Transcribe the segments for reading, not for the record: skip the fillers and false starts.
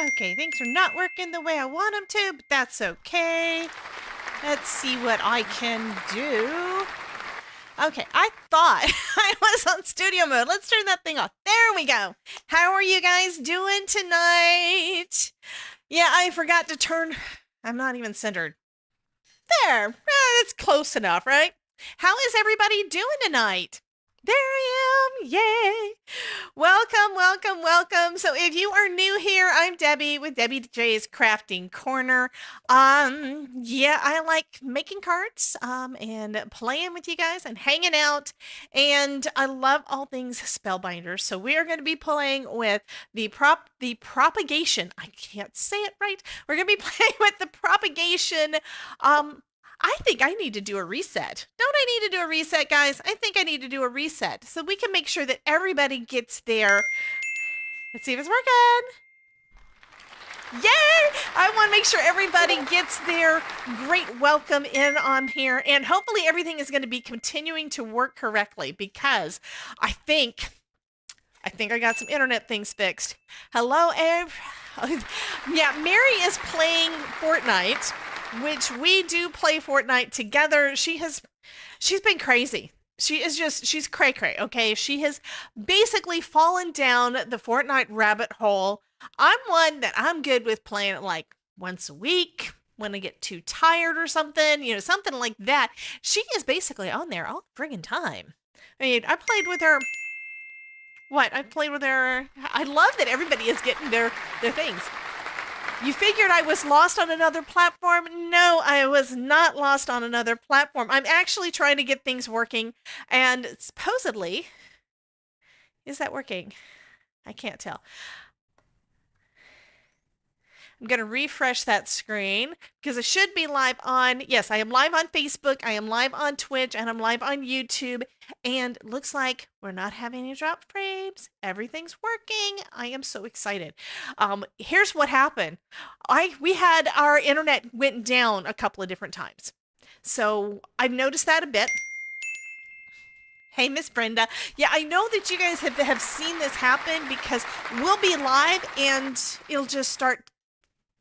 Okay, things are not working the way I want them to, but that's okay. Let's see what I can do. Okay, I thought I was on studio mode. Let's turn that thing off. There we go. How are you guys doing tonight? Yeah, I forgot to turn. I'm not even centered. There. That's close enough, right? How is everybody doing tonight? There I am. Yay. Welcome, welcome, welcome. So if you are new here, I'm Debbie with Debbie J's Crafting Corner. Yeah, I like making cards and playing with you guys and hanging out. And I love all things Spellbinders. So we are going to be playing with the Propagation. I can't say it right. We're going to be playing with the Propagation I think I need to do a reset. Don't I need to do a reset, guys? I think I need to do a reset so we can make sure that everybody gets their... Let's see if it's working. Yay! I want to make sure everybody gets their great welcome in on here, and hopefully everything is going to be continuing to work correctly because I think I got some internet things fixed. Hello, yeah, Mary is playing Fortnite, which we do play Fortnite together. She's been crazy. She's cray cray, okay? She has basically fallen down the Fortnite rabbit hole. I'm one that I'm good with playing it like once a week when I get too tired or something, something like that. She is basically on there all the friggin' time. I mean, I played with her. I played with her. I love that everybody is getting their things. You figured I was lost on another platform? No, I was not lost on another platform. I'm actually trying to get things working, and supposedly, is that working? I can't tell. I'm going to refresh that screen because it should be live on, yes, I am live on Facebook, I am live on Twitch, and I'm live on YouTube, and looks like we're not having any drop frames. Everything's working. I am so excited. Here's what happened. We had our internet went down a couple of different times. So I've noticed that a bit. Hey, Miss Brenda. Yeah, I know that you guys have seen this happen because we'll be live and it'll just start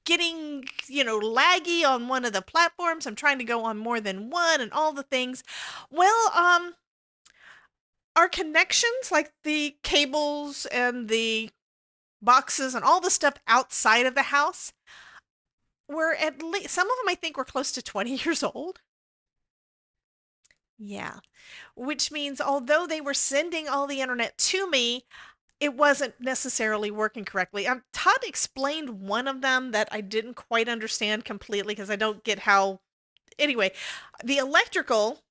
getting, laggy on one of the platforms. I'm trying to go on more than one and all the things. Well, our connections, like the cables and the boxes and all the stuff outside of the house, were at least, some of them I think were close to 20 years old. Yeah, which means although they were sending all the internet to me, it wasn't necessarily working correctly. Todd explained one of them that I didn't quite understand completely because I don't get how. Anyway, the electrical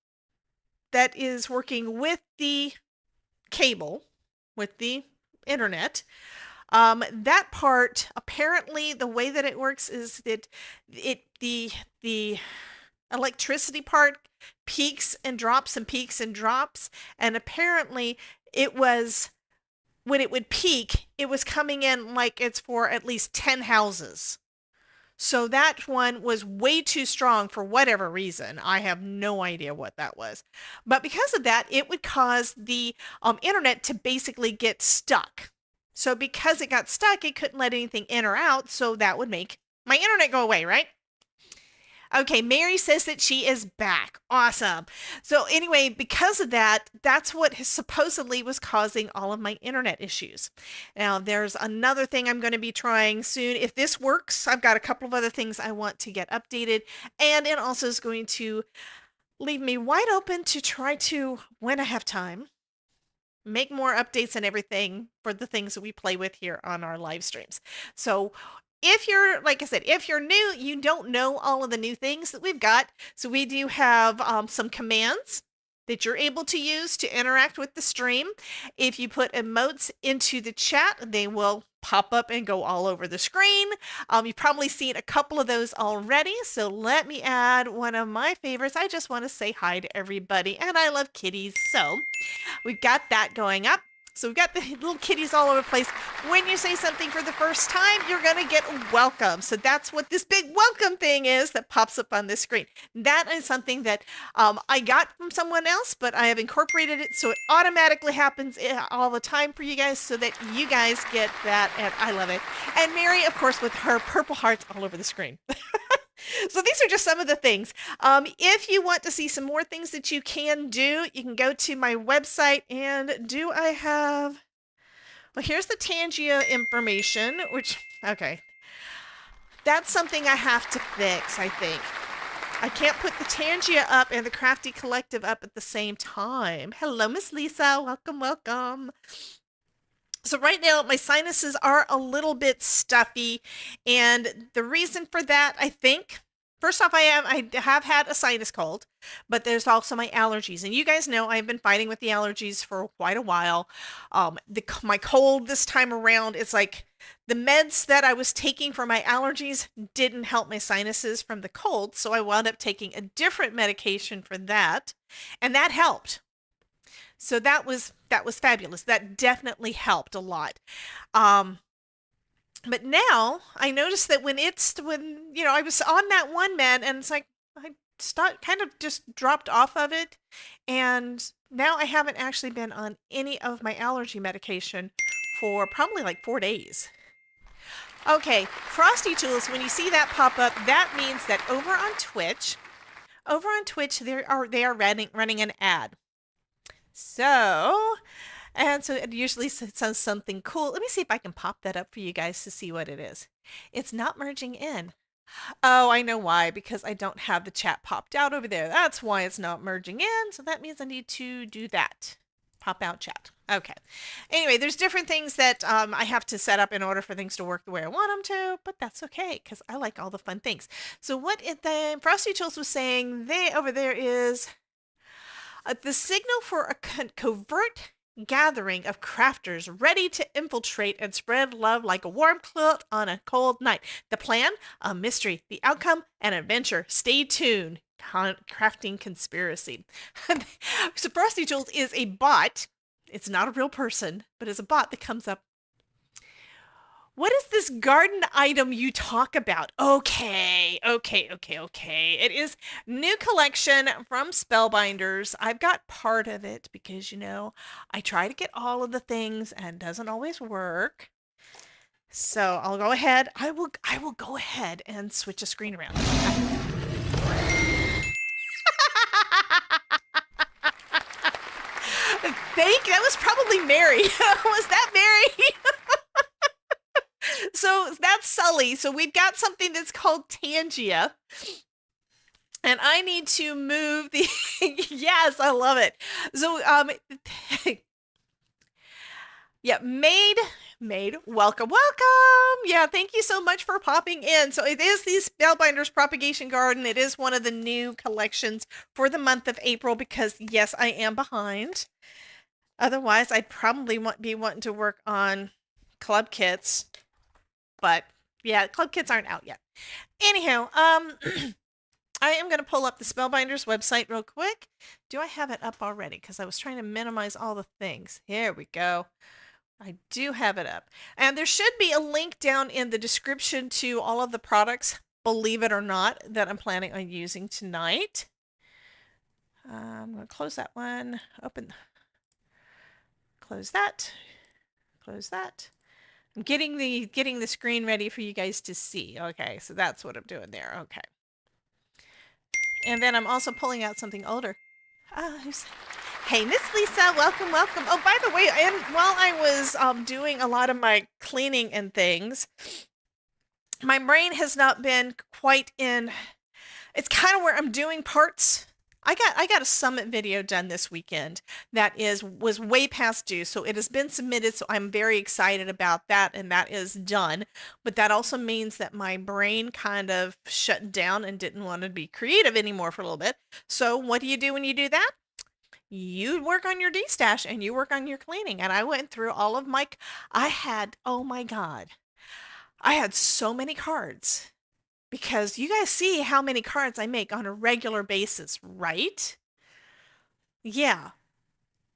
that is working with the cable, with the internet, that part, apparently the way that it works is that the electricity part peaks and drops and peaks and drops, and apparently it was, when it would peak, it was coming in like it's for at least 10 houses. So that one was way too strong for whatever reason. I have no idea what that was. But because of that, it would cause the internet to basically get stuck. So because it got stuck, it couldn't let anything in or out. So that would make my internet go away, right? Okay, Mary says that she is back. Awesome. So anyway, because of that, that's what supposedly was causing all of my internet issues. Now, there's another thing I'm going to be trying soon. If this works, I've got a couple of other things I want to get updated, and it also is going to leave me wide open to try to, when I have time, make more updates and everything for the things that we play with here on our live streams. So if you're, like I said, if you're new, you don't know all of the new things that we've got. So we do have some commands that you're able to use to interact with the stream. If you put emotes into the chat, they will pop up and go all over the screen. You've probably seen a couple of those already. So let me add one of my favorites. I just want to say hi to everybody, and I love kitties. So we've got that going up. So we've got the little kitties all over the place. When you say something for the first time, you're going to get welcome. So that's what this big welcome thing is that pops up on this screen. That is something that I got from someone else, but I have incorporated it so it automatically happens all the time for you guys so that you guys get that, and I love it. And Mary, of course, with her purple hearts all over the screen. So these are just some of the things. If you want to see some more things that you can do, you can go to my website. And do I have... Well, here's the Tangia information, which, okay. That's something I have to fix, I think. I can't put the Tangia up and the Crafty Collective up at the same time. Hello, Miss Lisa. Welcome, welcome. So right now, my sinuses are a little bit stuffy, and the reason for that, I think, first off, I have had a sinus cold, but there's also my allergies, and you guys know I've been fighting with the allergies for quite a while. My cold this time around, it's like the meds that I was taking for my allergies didn't help my sinuses from the cold, so I wound up taking a different medication for that, and that helped. So that was fabulous. That definitely helped a lot. But now I noticed that when I was on that one med and it's like I kind of just dropped off of it, and now I haven't actually been on any of my allergy medication for probably like 4 days. Okay, Frosty Tools, when you see that pop up, that means that over on Twitch, they are running an ad. So it usually says something cool. Let me see if I can pop that up for you guys to see what it is. It's not merging in. Oh, I know why, because I don't have the chat popped out over there. That's why it's not merging in. So that means I need to do that. Pop out chat. Okay. Anyway, there's different things that I have to set up in order for things to work the way I want them to, but that's okay because I like all the fun things. So what the Frosty Tools was saying over there is the signal for a covert gathering of crafters ready to infiltrate and spread love like a warm quilt on a cold night. The plan? A mystery. The outcome? An adventure. Stay tuned. Crafting conspiracy. So Frosty Tools is a bot. It's not a real person, but it's a bot that comes up. What is this garden item you talk about? Okay. It is new collection from Spellbinders. I've got part of it because, I try to get all of the things and it doesn't always work. So I'll go ahead. I will go ahead and switch a screen around. That was probably Mary. Was that Mary? So that's Sully. So we've got something that's called Tangia. And I need to move the... Yes, I love it. So, yeah, Maid, welcome. Yeah, thank you so much for popping in. So it is the Spellbinders Propagation Garden. It is one of the new collections for the month of April because, yes, I am behind. Otherwise, I'd probably be wanting to work on club kits. But yeah, club kits aren't out yet. Anyhow, I am going to pull up the Spellbinders website real quick. Do I have it up already? Because I was trying to minimize all the things. Here we go. I do have it up. And there should be a link down in the description to all of the products, believe it or not, that I'm planning on using tonight. I'm going to close that one. Open. Close that. Close that. I'm getting the screen ready for you guys to see. Okay, so that's what I'm doing there. Okay. And then I'm also pulling out something older. Hey, Miss Lisa, welcome. Oh, by the way, and while I was doing a lot of my cleaning and things, my brain has not been quite in... It's kind of where I'm doing parts... I got a summit video done this weekend that was way past due, so it has been submitted, so I'm very excited about that, and that is done. But that also means that my brain kind of shut down and didn't want to be creative anymore for a little bit. So what do you do when you do that? You work on your D-stash and you work on your cleaning. And I went through all of my... oh my God. I had so many cards. Because you guys see how many cards I make on a regular basis, right? Yeah.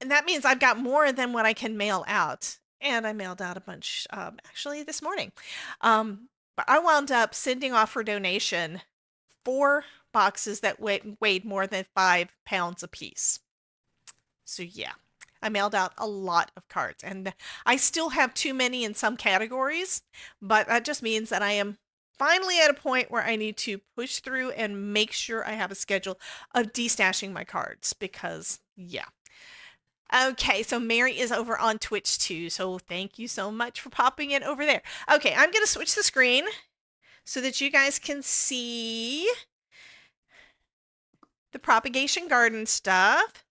And that means I've got more than what I can mail out. And I mailed out a bunch actually this morning. But I wound up sending off for donation 4 boxes that weighed more than 5 pounds apiece. So yeah, I mailed out a lot of cards, and I still have too many in some categories, but that just means that I am finally at a point where I need to push through and make sure I have a schedule of destashing my cards because yeah. Okay, so Mary is over on Twitch too, so thank you so much for popping in over there. Okay, I'm going to switch the screen so that you guys can see the Propagation Garden stuff.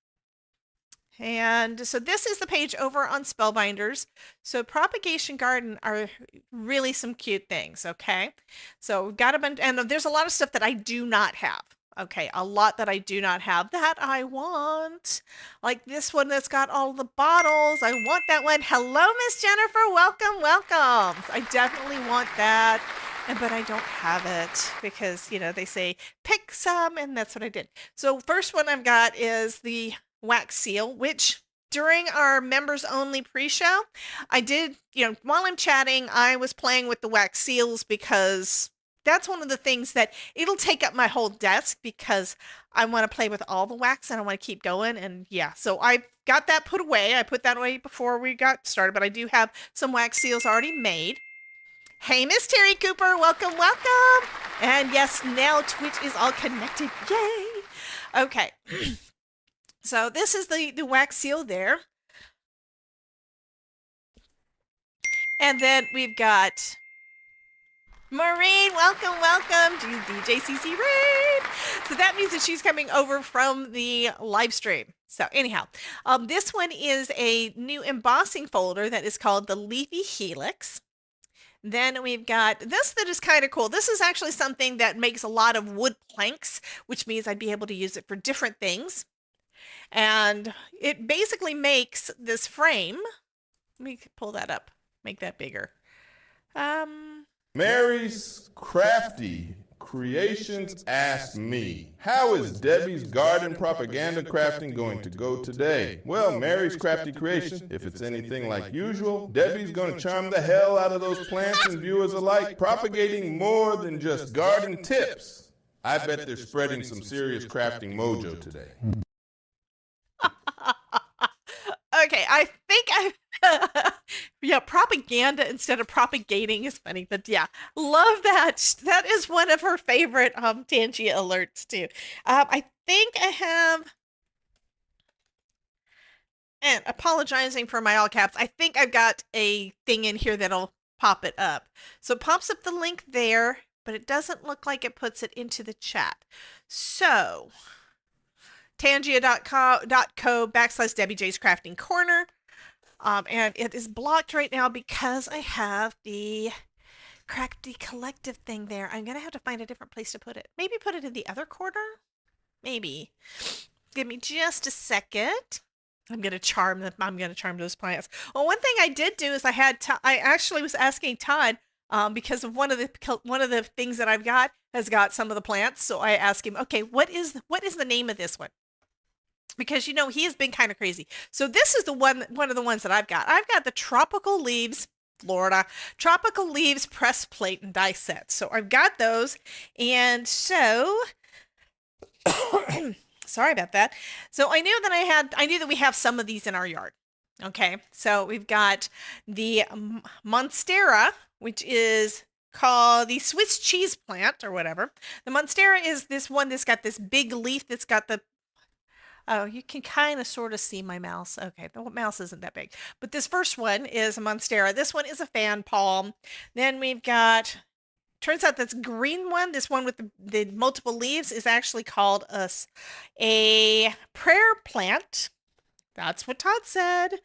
And so this is the page over on Spellbinders. So Propagation Garden are really some cute things, okay? So we've got a bunch, and there's a lot of stuff that I do not have. Okay, a lot that I do not have that I want. Like this one that's got all the bottles. I want that one. Hello, Miss Jennifer. Welcome, welcome. I definitely want that. But I don't have it because, you know, they say pick some, and that's what I did. So first one I've got is the wax seal, which during our members only pre-show, I did, you know, while I'm chatting, I was playing with the wax seals because that's one of the things that it'll take up my whole desk because I want to play with all the wax and I want to keep going. And yeah, so I got that put away. I put that away before we got started, but I do have some wax seals already made. Hey, Miss Terry Cooper, welcome, welcome. And yes, now Twitch is all connected. Yay. Okay. So this is the wax seal there. And then we've got Maureen, welcome, welcome to the JCC Raid. So that means that she's coming over from the live stream. So anyhow, this one is a new embossing folder that is called the Leafy Helix. Then we've got this that is kind of cool. This is actually something that makes a lot of wood planks, which means I'd be able to use it for different things. And it basically makes this frame. Let me pull that up, make that bigger. Mary's Crafty Creations asked me, how is Debbie's garden propaganda crafting going to go today? Well, Mary's Crafty Creations, if it's anything like usual, Debbie's going to charm the hell out of those plants and viewers alike, propagating more than just garden tips. I bet they're spreading some serious crafting mojo today. Okay, I think yeah, propaganda instead of propagating is funny, but yeah, love that. That is one of her favorite Tangia alerts too. I think I have, and apologizing for my all caps, I think I've got a thing in here that'll pop it up. So it pops up the link there, but it doesn't look like it puts it into the chat. So Tangia.co/Debbie J's Crafting Corner. And it is blocked right now because I have the Crafty Collective thing there. I'm going to have to find a different place to put it. Maybe put it in the other corner? Maybe. Give me just a second. I'm going to charm them. I'm going to charm those plants. Well, one thing I did do is I actually was asking Todd because of one of the things that I've got has got some of the plants. So I asked him, okay, what is the name of this one? Because, you know, he has been kind of crazy. So this is one of the ones that I've got. I've got the Tropical Leaves, Florida, Tropical Leaves press plate and die set. So I've got those. And so, sorry about that. So I knew that we have some of these in our yard. Okay. So we've got the Monstera, which is called the Swiss cheese plant or whatever. The Monstera is this one that's got this big leaf that's got the, oh, you can kind of sort of see my mouse. Okay, the mouse isn't that big. But this first one is a Monstera. This one is a fan palm. Then we've got, turns out this green one, this one with the multiple leaves is actually called a prayer plant. That's what Todd said.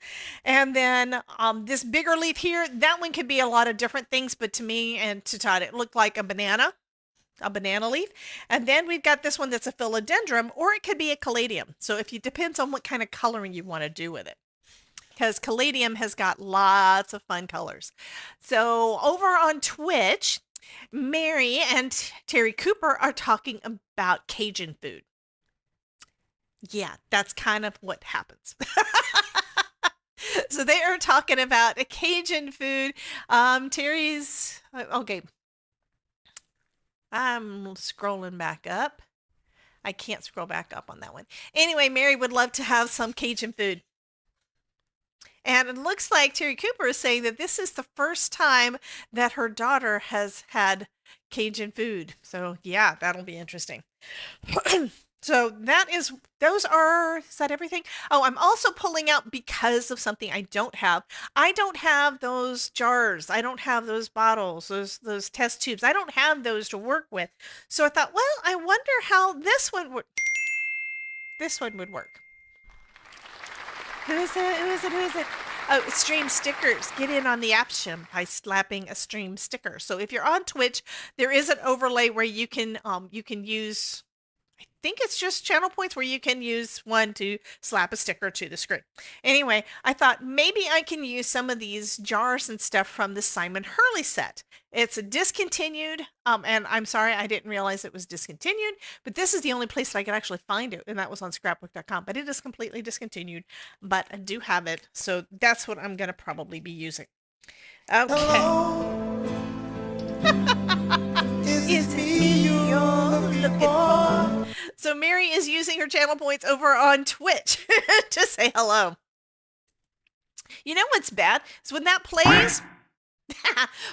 And then this bigger leaf here, that one could be a lot of different things, but to me and to Todd, it looked like a banana leaf. And then we've got this one that's a philodendron, or it could be a caladium. So it depends on what kind of coloring you want to do with it, because caladium has got lots of fun colors. So over on Twitch, Mary and Terry Cooper are talking about Cajun food. Yeah, that's kind of what happens. So they are talking about a Cajun food. Terry's okay. I'm scrolling back up. I can't scroll back up on that one. Anyway, Mary would love to have some Cajun food. And it looks like Terry Cooper is saying that this is the first time that her daughter has had Cajun food. So, yeah, that'll be interesting. So is that everything? Oh, I'm also pulling out because of something I don't have. I don't have those jars. I don't have those bottles, those test tubes. I don't have those to work with. So I thought, well, I wonder how this one would work. Who is it? Who is it? Who is it? Oh, stream stickers. Get in on the action by slapping a stream sticker. So if you're on Twitch, there is an overlay where you can use, I think it's just channel points where you can use one to slap a sticker to the screen. Anyway, I thought maybe I can use some of these jars and stuff from the Simon Hurley set. It's discontinued, and I'm sorry I didn't realize it was discontinued, but this is the only place that I could actually find it, and that was on scrapbook.com, but it is completely discontinued, but I do have it, so that's what I'm going to probably be using. Okay. Is it me you're looking for? So Mary is using her channel points over on Twitch to say hello. You know what's bad is when that plays,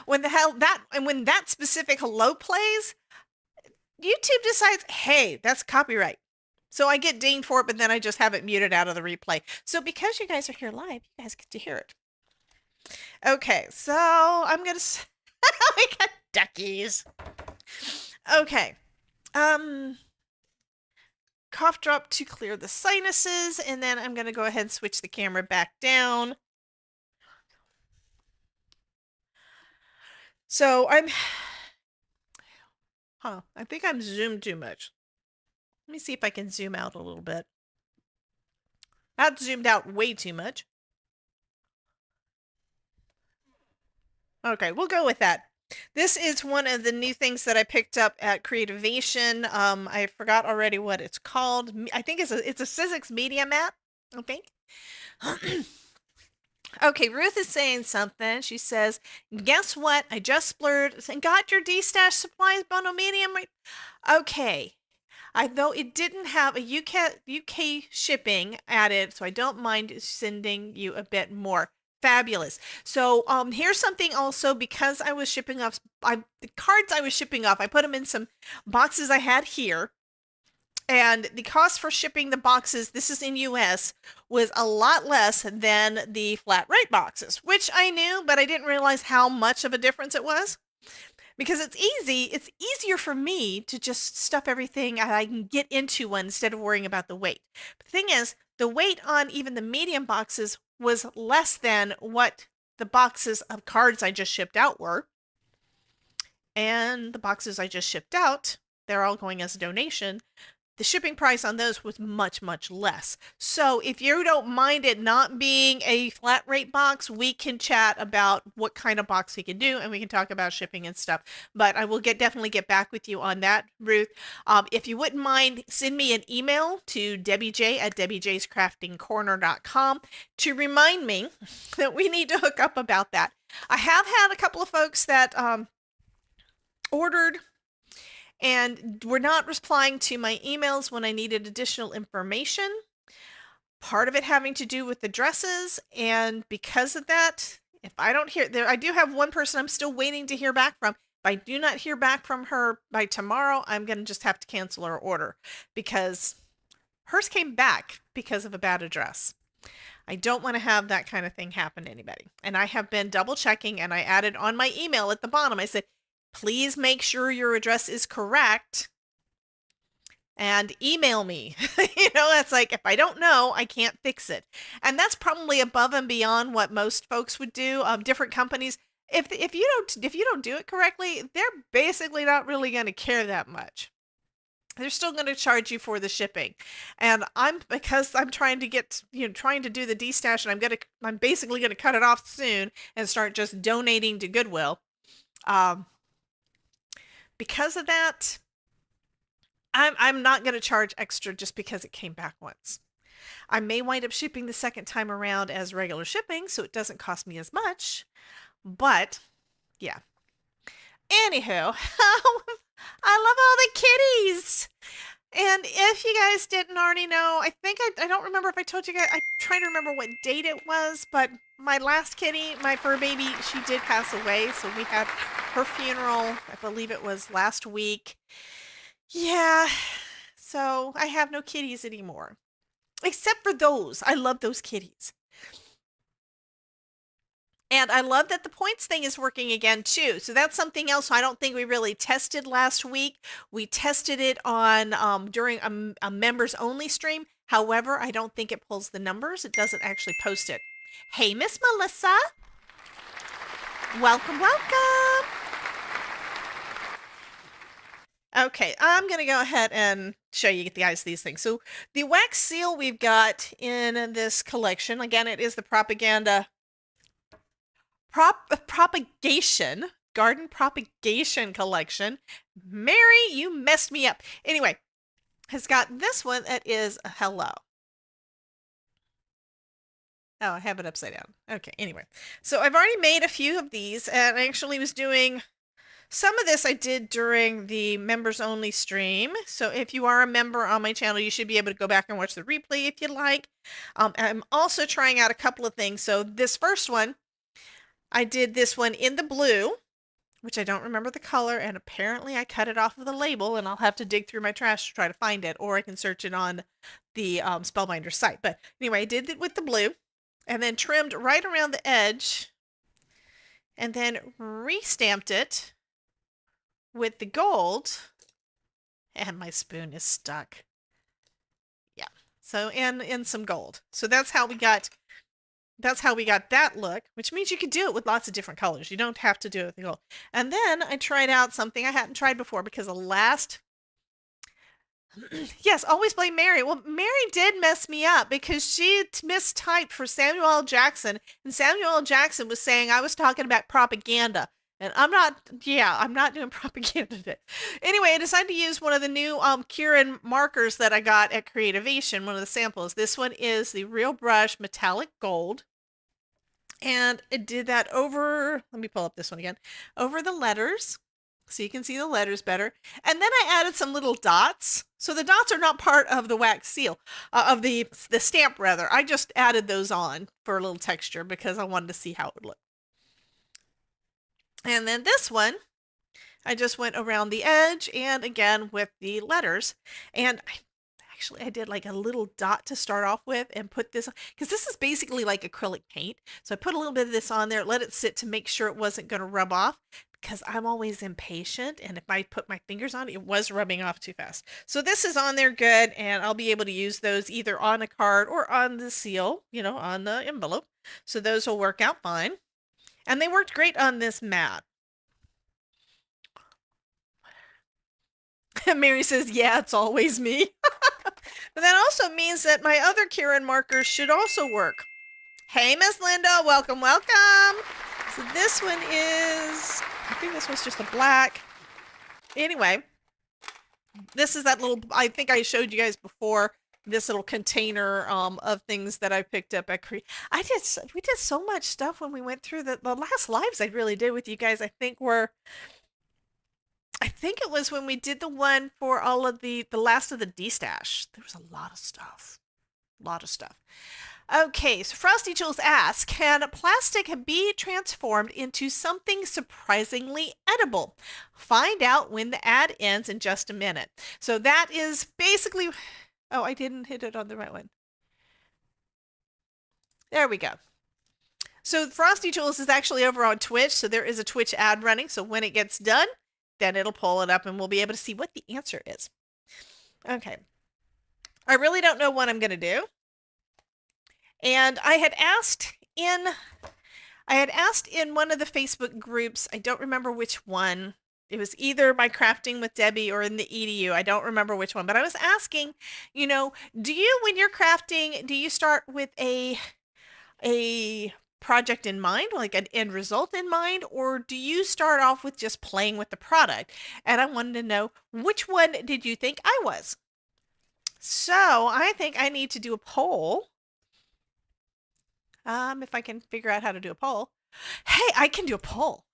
when that specific hello plays, YouTube decides, hey, that's copyright. So I get dinged for it, but then I just have it muted out of the replay. So because you guys are here live, you guys get to hear it. Okay, so I'm gonna. We got duckies. Okay. Cough drop to clear the sinuses, and then I'm going to go ahead and switch the camera back down. So I think I'm zoomed too much. Let me see if I can zoom out a little bit. Not zoomed out way too much. Okay, we'll go with that. This is one of the new things that I picked up at Creativation. I forgot already what it's called. I think it's a Sizzix media mat, I think. Okay, Ruth is saying something. She says, guess what? I just splurged and got your D-Stash supplies bundle medium. Okay. Though it didn't have a UK shipping added, so I don't mind sending you a bit more. Fabulous. So here's something also, because I was shipping off the cards I was shipping off, I put them in some boxes I had here, and the cost for shipping the boxes, this is in US, was a lot less than the flat rate boxes, which I knew, but I didn't realize how much of a difference it was. Because it's easier for me to just stuff everything I can get into one instead of worrying about the weight. But the thing is, the weight on even the medium boxes was less than what the boxes of cards I just shipped out were. And the boxes I just shipped out, they're all going as a donation. The shipping price on those was much, much less. So if you don't mind it not being a flat rate box, we can chat about what kind of box we can do, and we can talk about shipping and stuff. But I will definitely get back with you on that, Ruth. If you wouldn't mind, send me an email to debbiej@debbiejscraftingcorner.com to remind me that we need to hook up about that. I have had a couple of folks that ordered and were not replying to my emails when I needed additional information. Part of it having to do with the dresses, and because of that, if I don't hear there, I do have one person I'm still waiting to hear back from. If I do not hear back from her by tomorrow, I'm going to just have to cancel her order, because hers came back because of a bad address. I don't want to have that kind of thing happen to anybody. And I have been double checking, and I added on my email at the bottom, I said, please make sure your address is correct and email me. That's like, if I don't know, I can't fix it. And that's probably above and beyond what most folks would do. Different companies, if you don't do it correctly, they're basically not really going to care that much. They're still going to charge you for the shipping. And because I'm trying to do the D-Stash, and I'm basically going to cut it off soon and start just donating to Goodwill. Because of that, I'm not going to charge extra just because it came back once. I may wind up shipping the second time around as regular shipping, so it doesn't cost me as much. But yeah. Anywho, I love all the kitties. And if you guys didn't already know, I think I don't remember if I told you guys, I'm trying to remember what date it was, but my last kitty, my fur baby, she did pass away. So we had her funeral, I believe it was last week. Yeah, so I have no kitties anymore. Except for those. I love those kitties. And I love that the points thing is working again too. So that's something else I don't think we really tested last week. We tested it on during a members only stream. However, I don't think it pulls the numbers. It doesn't actually post it. Hey, Miss Melissa. Welcome, welcome. Okay, I'm going to go ahead and show you guys these things. So the wax seal we've got in this collection, again, it is the Propagation, Garden Propagation collection. Mary, you messed me up. Anyway, has got this one that is a hello. Oh, I have it upside down. Okay, anyway. So I've already made a few of these, and I actually was doing some of this I did during the members only stream. So if you are a member on my channel, you should be able to go back and watch the replay if you like. I'm also trying out a couple of things. So this first one, I did this one in the blue, which I don't remember the color, and apparently I cut it off of the label, and I'll have to dig through my trash to try to find it, or I can search it on the Spellbinders site. But anyway, I did it with the blue, and then trimmed right around the edge, and then re-stamped it with the gold, and my spoon is stuck. Yeah, so in some gold. So that's how we got that look, which means you could do it with lots of different colors. You don't have to do it with the gold. And then I tried out something I hadn't tried before because the last... Yes, always blame Mary. Well, Mary did mess me up because she mistyped for Samuel L. Jackson, and Samuel L. Jackson was saying I was talking about propaganda. And I'm not doing propaganda today. Anyway, I decided to use one of the new Kieran markers that I got at Creativation, one of the samples. This one is the Real Brush Metallic Gold. And it did that over, let me pull up this one again, over the letters, so you can see the letters better. And then I added some little dots. So the dots are not part of the wax seal, of the stamp rather. I just added those on for a little texture because I wanted to see how it would look. And then this one, I just went around the edge and again with the letters. And I did like a little dot to start off with and put this, because this is basically like acrylic paint. So I put a little bit of this on there, let it sit to make sure it wasn't going to rub off, because I'm always impatient. And if I put my fingers on it, it was rubbing off too fast. So this is on there good, and I'll be able to use those either on a card or on the seal, you know, on the envelope. So those will work out fine. And they worked great on this mat. Mary says, yeah, it's always me. But that also means that my other Kieran markers should also work. Hey, Miss Linda, welcome, welcome. So this one is, I think this was just a black. Anyway, this is that little, I think I showed you guys before, this little container of things that I picked up at we did so much stuff when we went through the last lives I really did with you guys. I think it was when we did the one for all of the last of the D-stash. There was a lot of stuff. Okay, so Frosty Jules asks, can plastic be transformed into something surprisingly edible? Find out when the ad ends in just a minute. So that is basically... Oh, I didn't hit it on the right one. There we go. So Frosty Jules is actually over on Twitch, so there is a Twitch ad running. So when it gets done, then it'll pull it up and we'll be able to see what the answer is. Okay. I really don't know what I'm going to do. And I had asked in one of the Facebook groups, I don't remember which one. It was either my Crafting with Debbie or in the EDU. I don't remember which one, but I was asking, you know, do you, when you're crafting, do you start with a project in mind, like an end result in mind, or do you start off with just playing with the product? And I wanted to know, which one did you think I was? So I think I need to do a poll. If I can figure out how to do a poll. Hey, I can do a poll.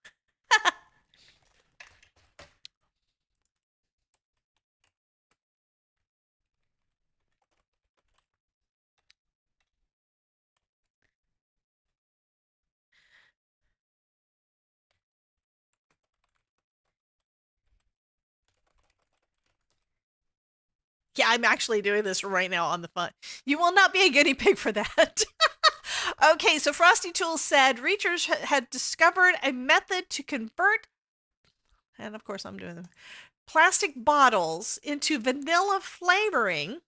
Yeah, I'm actually doing this right now on the phone. You will not be a guinea pig for that. Okay, so Frosty Tools said researchers had discovered a method to convert, and of course I'm doing them, plastic bottles into vanilla flavoring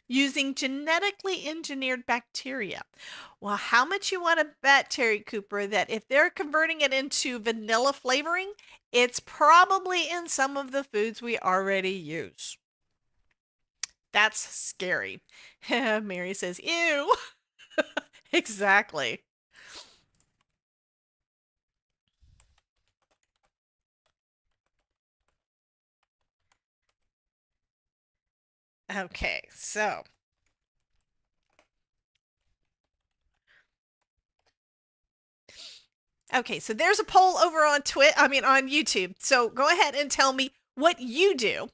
using genetically engineered bacteria. Well, how much you want to bet, Terry Cooper, that if they're converting it into vanilla flavoring, it's probably in some of the foods we already use. That's scary. Mary says, ew. Exactly. Okay, so there's a poll over on on YouTube. So go ahead and tell me what you do.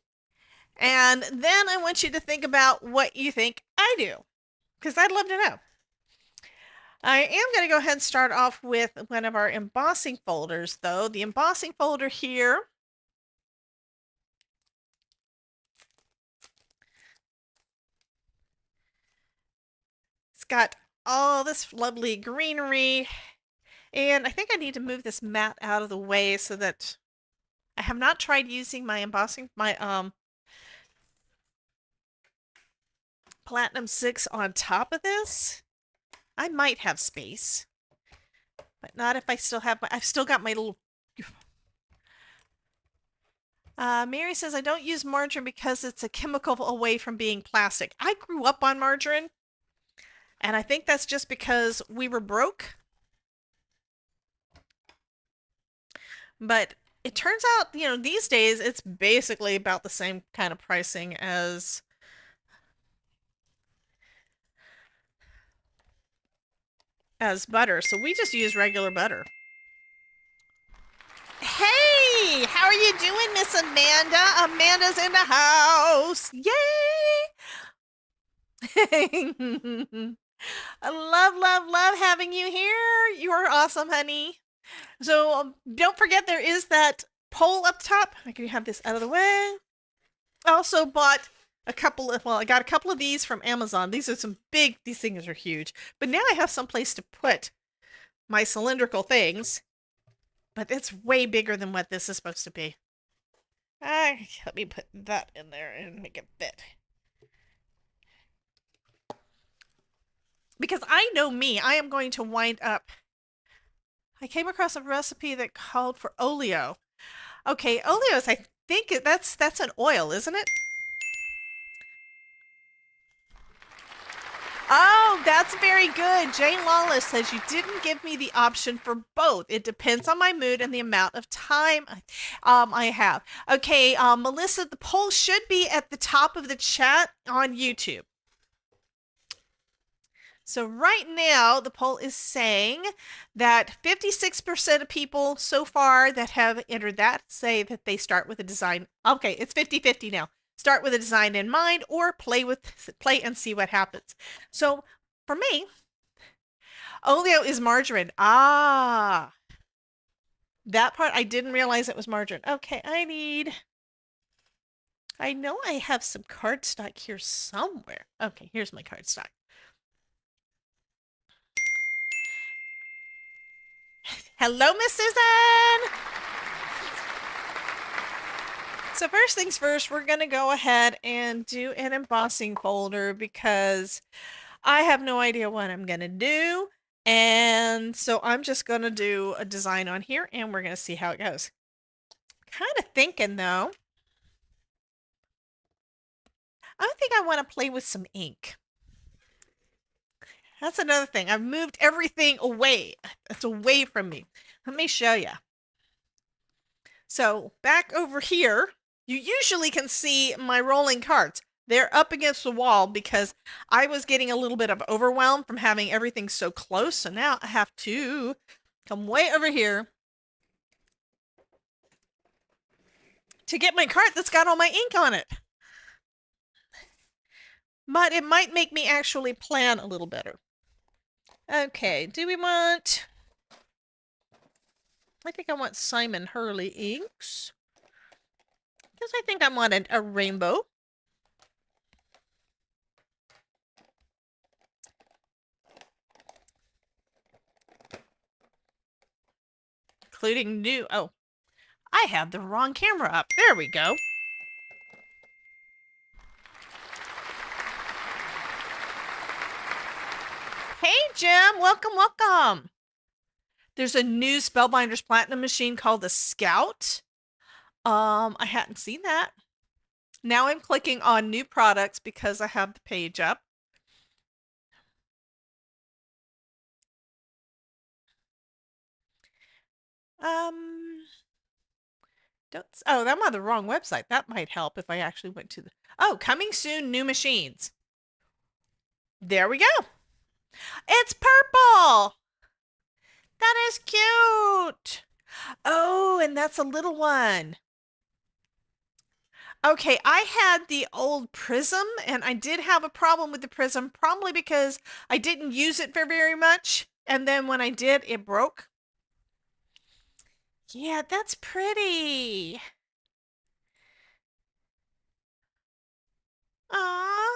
And then I want you to think about what you think I do, because I'd love to know. I am going to go ahead and start off with one of our embossing folders, though. The embossing folder here. It's got all this lovely greenery. And I think I need to move this mat out of the way so that I have not tried using my embossing, my Platinum 6 on top of this. I might have space, but not if I still have I've still got my little. Mary says, I don't use margarine because it's a chemical away from being plastic. I grew up on margarine, and I think that's just because we were broke. But it turns out, these days it's basically about the same kind of pricing as butter. So we just use regular butter. Hey, how are you doing, Miss Amanda? Amanda's in the house. Yay! I love having you here. You are awesome, honey. So don't forget there is that poll up top. I can have this out of the way. I also bought I got a couple of these from Amazon. These things are huge. But now I have some place to put my cylindrical things. But it's way bigger than what this is supposed to be. Let me put that in there and make it fit. Because I know me, I am going to wind up. I came across a recipe that called for oleo. Okay, oleo is, I think that's an oil, isn't it? Oh, that's very good. Jane Lawless says you didn't give me the option for both. It depends on my mood and the amount of time I have. Okay, Melissa, the poll should be at the top of the chat on YouTube. So right now, the poll is saying that 56% of people so far that have entered that say that they start with a design. Okay, it's 50-50 now. Start with a design in mind or play and see what happens. So for me, oleo is margarine. Ah, that part I didn't realize it was margarine. Okay, I know I have some cardstock here somewhere. Okay, here's my cardstock. Hello, Miss Susan! So first things first, we're going to go ahead and do an embossing folder because I have no idea what I'm going to do. And so I'm just going to do a design on here and we're going to see how it goes. Kind of thinking though, I think I want to play with some ink. That's another thing. I've moved everything away. It's away from me. Let me show you. So back over here, you usually can see my rolling cards. They're up against the wall because I was getting a little bit of overwhelm from having everything so close. So now I have to come way over here to get my cart that's got all my ink on it. But it might make me actually plan a little better. Okay, do we want... I think I want Simon Hurley inks. Because I think I want a rainbow. Including new... Oh, I have the wrong camera up. There we go. Hey, Jim. Welcome, welcome. There's a new Spellbinders Platinum machine called the Scout. I hadn't seen that. Now I'm clicking on new products because I have the page up. I'm on the wrong website. That might help if I actually went to the... Oh, coming soon, new machines. There we go. It's purple. That is cute. Oh, and that's a little one. Okay, I had the old Prism, and I did have a problem with the Prism, probably because I didn't use it for very much. And then when I did, it broke. Yeah, that's pretty. Aww.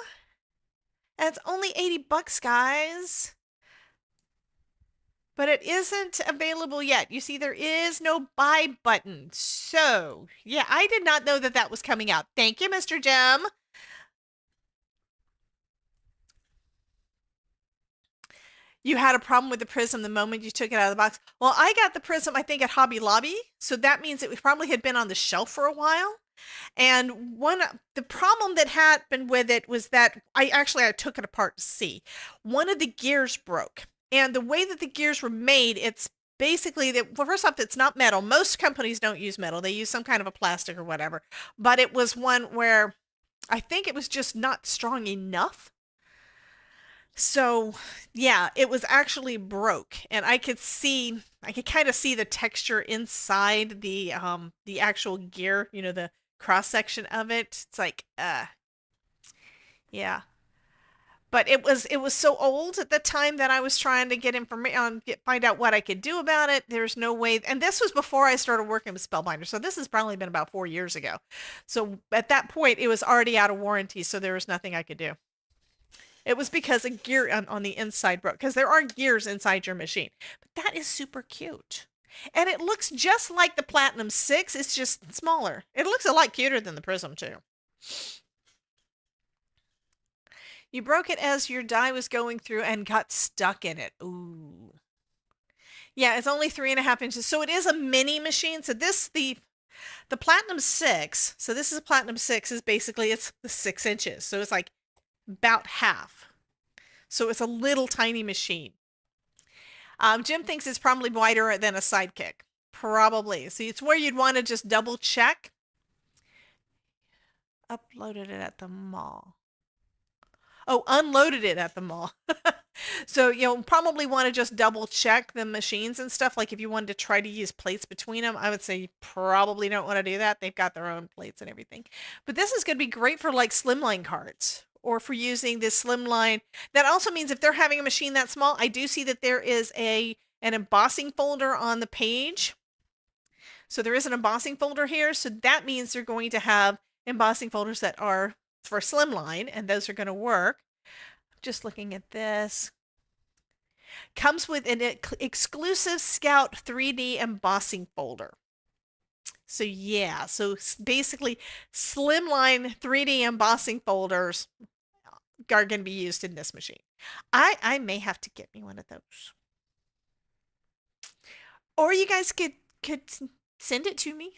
And it's only $80, guys. But it isn't available yet. You see, there is no buy button. So, yeah, I did not know that that was coming out. Thank you, Mr. Jim. You had a problem with the Prism the moment you took it out of the box. Well, I got the Prism, I think, at Hobby Lobby. So that means it probably had been on the shelf for a while. And the problem that happened with it was that I took it apart to see. One of the gears broke. And the way that the gears were made, it's basically that, well, first off, it's not metal. Most companies don't use metal. They use some kind of a plastic or whatever. But it was one where I think it was just not strong enough. So, yeah, it was actually broke. And I could kind of see the texture inside the actual gear, you know, the cross section of it. It's like, yeah. But it was so old at the time that I was trying to get information, find out what I could do about it. There's no way, and this was before I started working with Spellbinders, so this has probably been about 4 years ago. So at that point, it was already out of warranty, so there was nothing I could do. It was because a gear on the inside broke, because there are gears inside your machine. But that is super cute. And it looks just like the Platinum 6, it's just smaller. It looks a lot cuter than the Prism, too. You broke it as your die was going through and got stuck in it. Ooh. Yeah, it's only 3.5 inches. So it is a mini machine. So the Platinum 6, so this is a Platinum 6, is basically, it's the 6 inches. So it's like about half. So it's a little tiny machine. Jim thinks it's probably wider than a Sidekick. Probably. See, it's where you'd want to just double check. Uploaded it at the mall. Oh, unloaded it at the mall. So you'll probably want to just double check the machines and stuff. Like if you wanted to try to use plates between them, I would say you probably don't want to do that. They've got their own plates and everything. But this is going to be great for like slimline cards or for using this slimline. That also means if they're having a machine that small, I do see that there is an embossing folder on the page. So there is an embossing folder here. So that means they're going to have embossing folders that are for slimline, and those are going to work. Just looking at this. Comes with an exclusive Scout 3D embossing folder. So yeah, so basically slimline 3D embossing folders are going to be used in this machine. I may have to get me one of those. Or you guys could send it to me.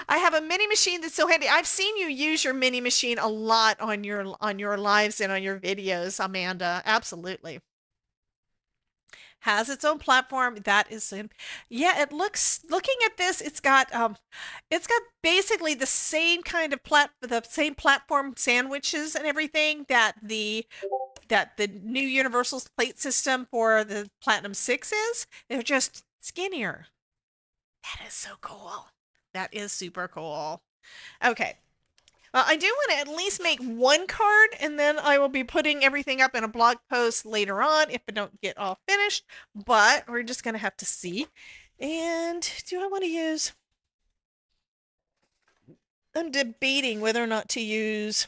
I have a mini machine that's so handy. I've seen you use your mini machine a lot on your lives and on your videos, Amanda. Absolutely. has its own platform. That is, yeah, it looks, looking at this, it's got basically the same kind of the same platform sandwiches and everything that the new Universal plate system for the Platinum 6 is. They're just skinnier. That is so cool. That is super cool. Okay. I do want to at least make one card, and then I will be putting everything up in a blog post later on if I don't get all finished. But we're just going to have to see. And do I want to use... I'm debating whether or not to use...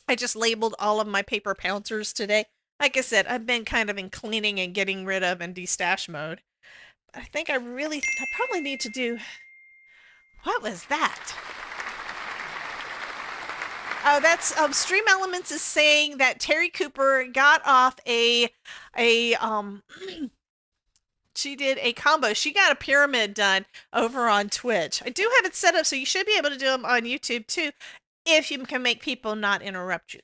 I just labeled all of my paper pouncers today. Like I said, I've been kind of in cleaning and getting rid of and destash mode. I think I probably need to do... What was that? Oh, that's Stream Elements is saying that Terry Cooper got off she did a combo. She got a pyramid done over on Twitch. I do have it set up so you should be able to do them on YouTube too, if you can make people not interrupt you.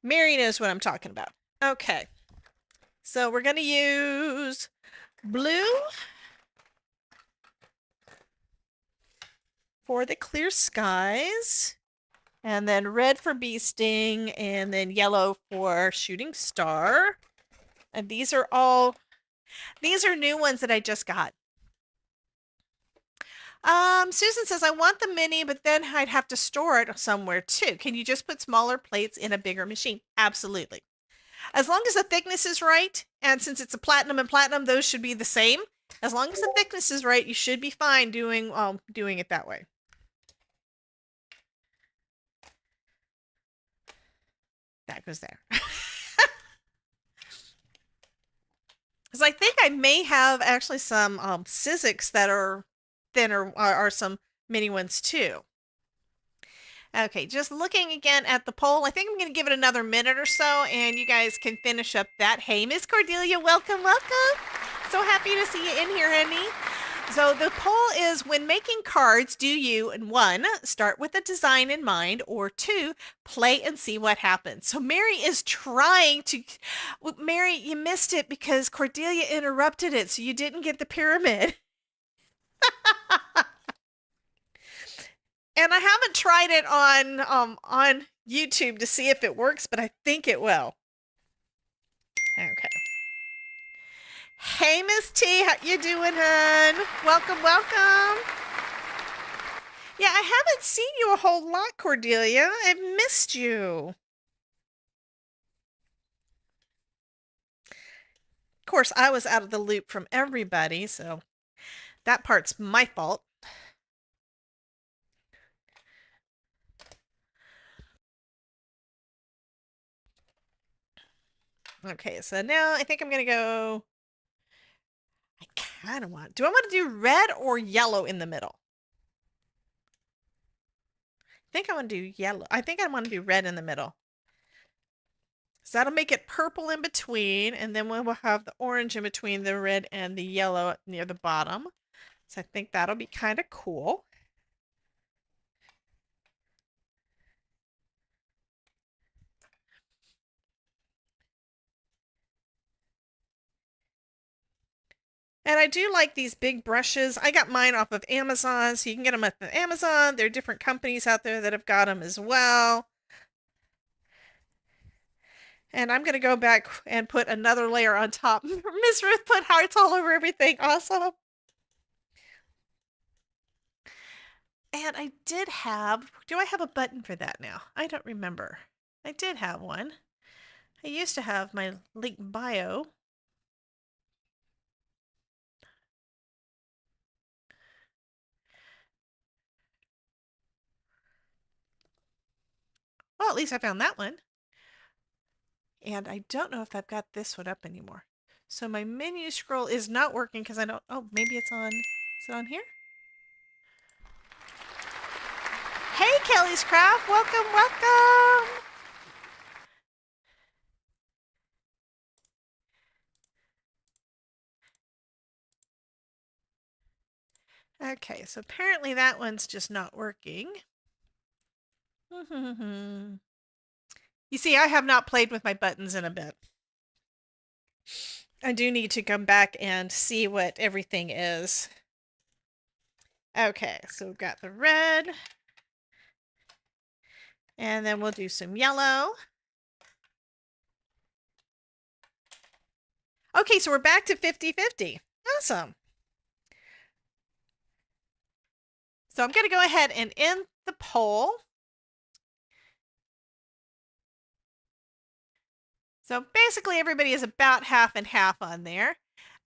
Mary knows what I'm talking about. Okay. So we're going to use blue for the clear skies, and then red for bee sting, and then yellow for shooting star. And these are new ones that I just got. Susan says, I want the mini, but then I'd have to store it somewhere too. Can you just put smaller plates in a bigger machine? Absolutely. As long as the thickness is right, and since it's a platinum and platinum, those should be the same. As long as the thickness is right, you should be fine doing it that way. That goes there. Because I think I may have actually some Sizzix that are thinner, or some mini ones too. Okay, just looking again at the poll. I think I'm going to give it another minute or so, and you guys can finish up that. Hey, Miss Cordelia, welcome, welcome. So happy to see you in here, honey. So the poll is, when making cards, do you, 1, start with a design in mind, or 2, play and see what happens? So Mary is trying to... Mary, you missed it because Cordelia interrupted it, so you didn't get the pyramid. And I haven't tried it on YouTube to see if it works, but I think it will. Okay. Hey, Miss T, how you doing, hon? Welcome, welcome. Yeah, I haven't seen you a whole lot, Cordelia. I've missed you. Of course, I was out of the loop from everybody, so that part's my fault. Okay, so now I think I'm going to go... I kind of want... Do I want to do red or yellow in the middle? I think I want to do yellow. I think I want to do red in the middle. So that'll make it purple in between, and then we'll have the orange in between the red and the yellow near the bottom. So I think that'll be kind of cool. And I do like these big brushes. I got mine off of Amazon, so you can get them at Amazon. There are different companies out there that have got them as well. And I'm going to go back and put another layer on top. Miss Ruth put hearts all over everything. Awesome. And I did have... Do I have a button for that now? I don't remember. I did have one. I used to have my link bio. Well, at least I found that one. And I don't know if I've got this one up anymore. So my menu scroll is not working because I don't... Oh, maybe it's on... Is it on here? Hey, Kelly's Craft! Welcome, welcome! Okay, so apparently that one's just not working. You see, I have not played with my buttons in a bit. I do need to come back and see what everything is. Okay, so we've got the red. And then we'll do some yellow. Okay, so we're back to 50-50. Awesome. So I'm going to go ahead and end the poll. So basically everybody is about half and half on there.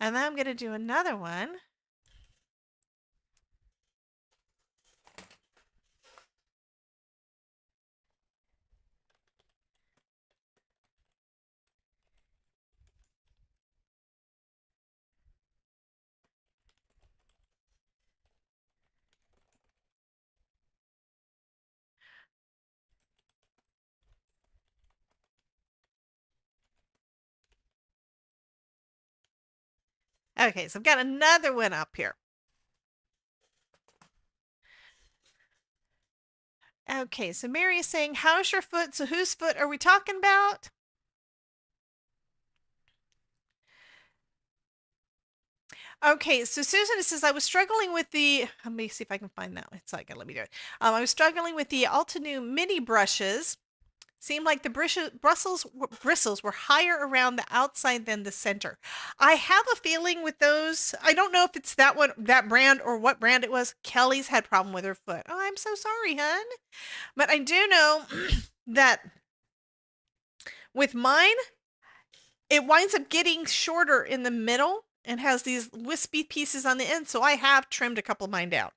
And then I'm going to do another one. Okay, so I've got another one up here. Okay, so Mary is saying, how's your foot? So whose foot are we talking about? Okay, so Susan says, I was struggling with the, let me see if I can find that. It's like, let me do it. I was struggling with the Altenew mini brushes. Seemed like the bristles were higher around the outside than the center. I have a feeling with those, I don't know if it's that one, that brand, or what brand it was. Kelly's had problem with her foot. Oh, I'm so sorry, hun. But I do know that with mine, it winds up getting shorter in the middle and has these wispy pieces on the end. So I have trimmed a couple of mine down.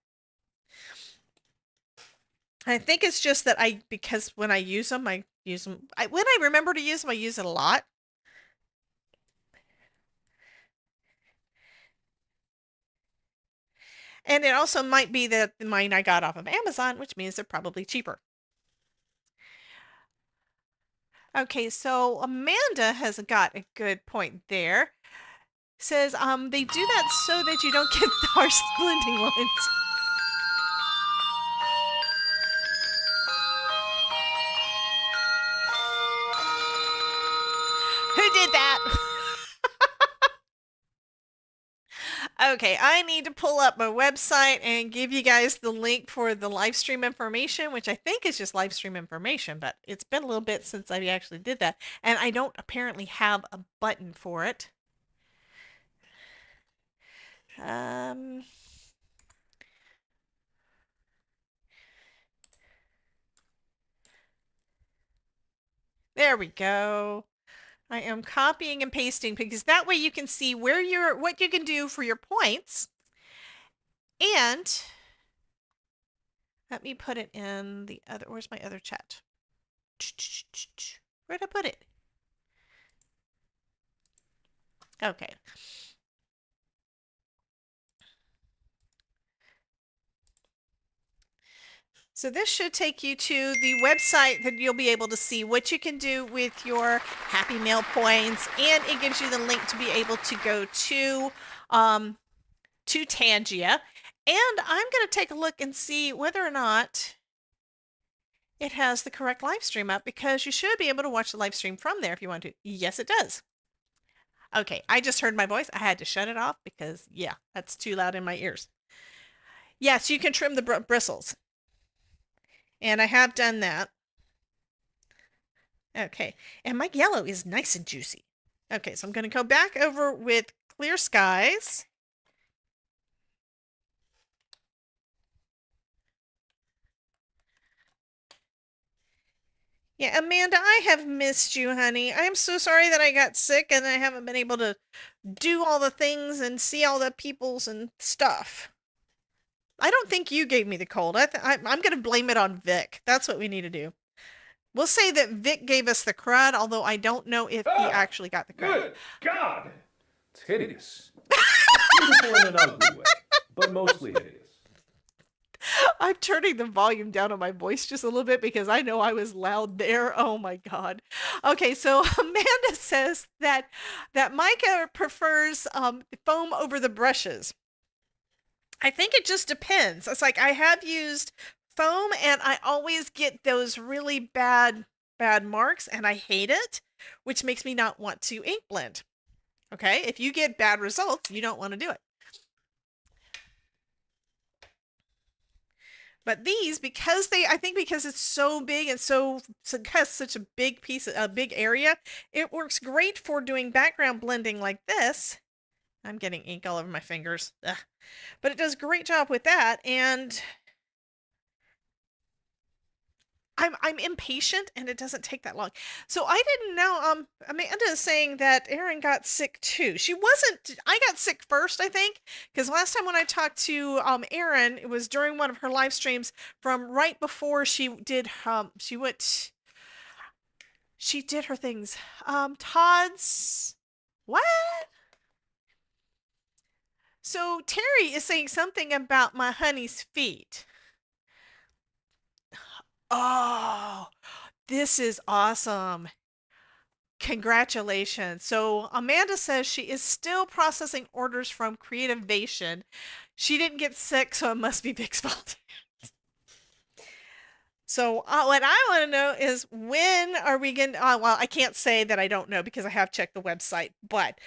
I think it's just that because when I use them, when I remember to use them, I use it a lot. And it also might be that mine I got off of Amazon, which means they're probably cheaper. Okay, so Amanda has got a good point there. Says, they do that so that you don't get harsh blending lines. Who did that? Okay, I need to pull up my website and give you guys the link for the live stream information, which I think is just live stream information, but it's been a little bit since I actually did that. And I don't apparently have a button for it. There we go. I am copying and pasting because that way you can see what you can do for your points. And let me put it in the other, where's my other chat? Where'd I put it? Okay. So this should take you to the website that you'll be able to see what you can do with your Happy Mail points, and it gives you the link to be able to go to Tangia. And I'm going to take a look and see whether or not it has the correct live stream up, because you should be able to watch the live stream from there if you want to. Yes, it does. Okay, I just heard my voice. I had to shut it off because, yeah, that's too loud in my ears. Yes, you can trim the bristles. And I have done that. Okay, and my yellow is nice and juicy. Okay, so I'm going to go back over with Clear Skies. Yeah, Amanda, I have missed you, honey. I'm so sorry that I got sick and I haven't been able to do all the things and see all the peoples and stuff. I don't think you gave me the cold. I'm going to blame it on Vic. That's what we need to do. We'll say that Vic gave us the crud, although I don't know if he actually got the crud. Good God! It's hideous. Beautiful in an ugly way, but mostly hideous. I'm turning the volume down on my voice just a little bit because I know I was loud there. Oh my God. Okay, so Amanda says that Micah prefers foam over the brushes. I think it just depends. It's like I have used foam and I always get those really bad marks and I hate it, which makes me not want to ink blend. Okay, if you get bad results, you don't want to do it. But these, because I think because it's so big and so has such a big piece, a big area, it works great for doing background blending like this. I'm getting ink all over my fingers. Ugh. But it does a great job with that, and I'm impatient and it doesn't take that long. So I didn't know, Amanda is saying that Erin got sick too. I got sick first, I think, because last time when I talked to Erin, it was during one of her live streams from right before she did she did her things. Todd's what? So Terry is saying something about my honey's feet. Oh, this is awesome. Congratulations. So Amanda says she is still processing orders from Creativation. She didn't get sick, so it must be Vic's fault. So what I want to know is, when are we going to, well, I can't say that I don't know because I have checked the website, but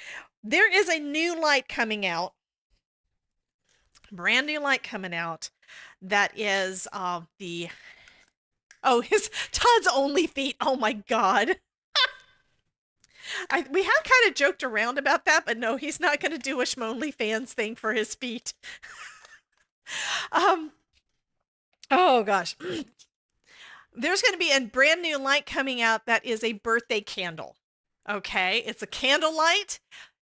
there is a new light coming out, brand new light coming out, that is his Todd's only feet. Oh my God. We have kind of joked around about that, but no, he's not going to do a OnlyFans thing for his feet. Oh gosh. There's going to be a brand new light coming out that is a birthday candle. Okay, it's a candle light.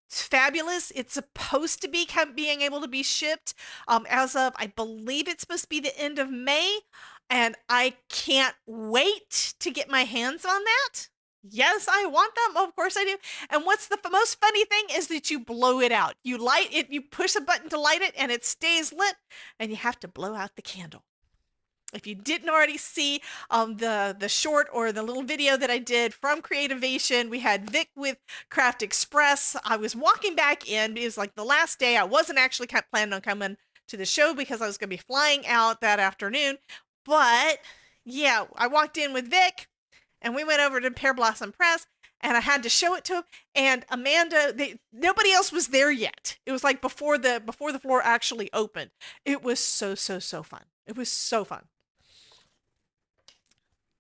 It's fabulous. It's supposed to be being able to be shipped as of, I believe it's supposed to be the end of May, and I can't wait to get my hands on that. Yes, I want them. Of course I do. And what's the most funny thing is that you blow it out. You light it, you push a button to light it, and it stays lit, and you have to blow out the candle. If you didn't already see the short or the little video that I did from Creativation, we had Vic with Craft Express. I was walking back in. It was like the last day. I wasn't actually planning on coming to the show because I was going to be flying out that afternoon. But yeah, I walked in with Vic, and we went over to Pear Blossom Press, and I had to show it to him. And Amanda, nobody else was there yet. It was like before the floor actually opened. It was so fun. It was so fun.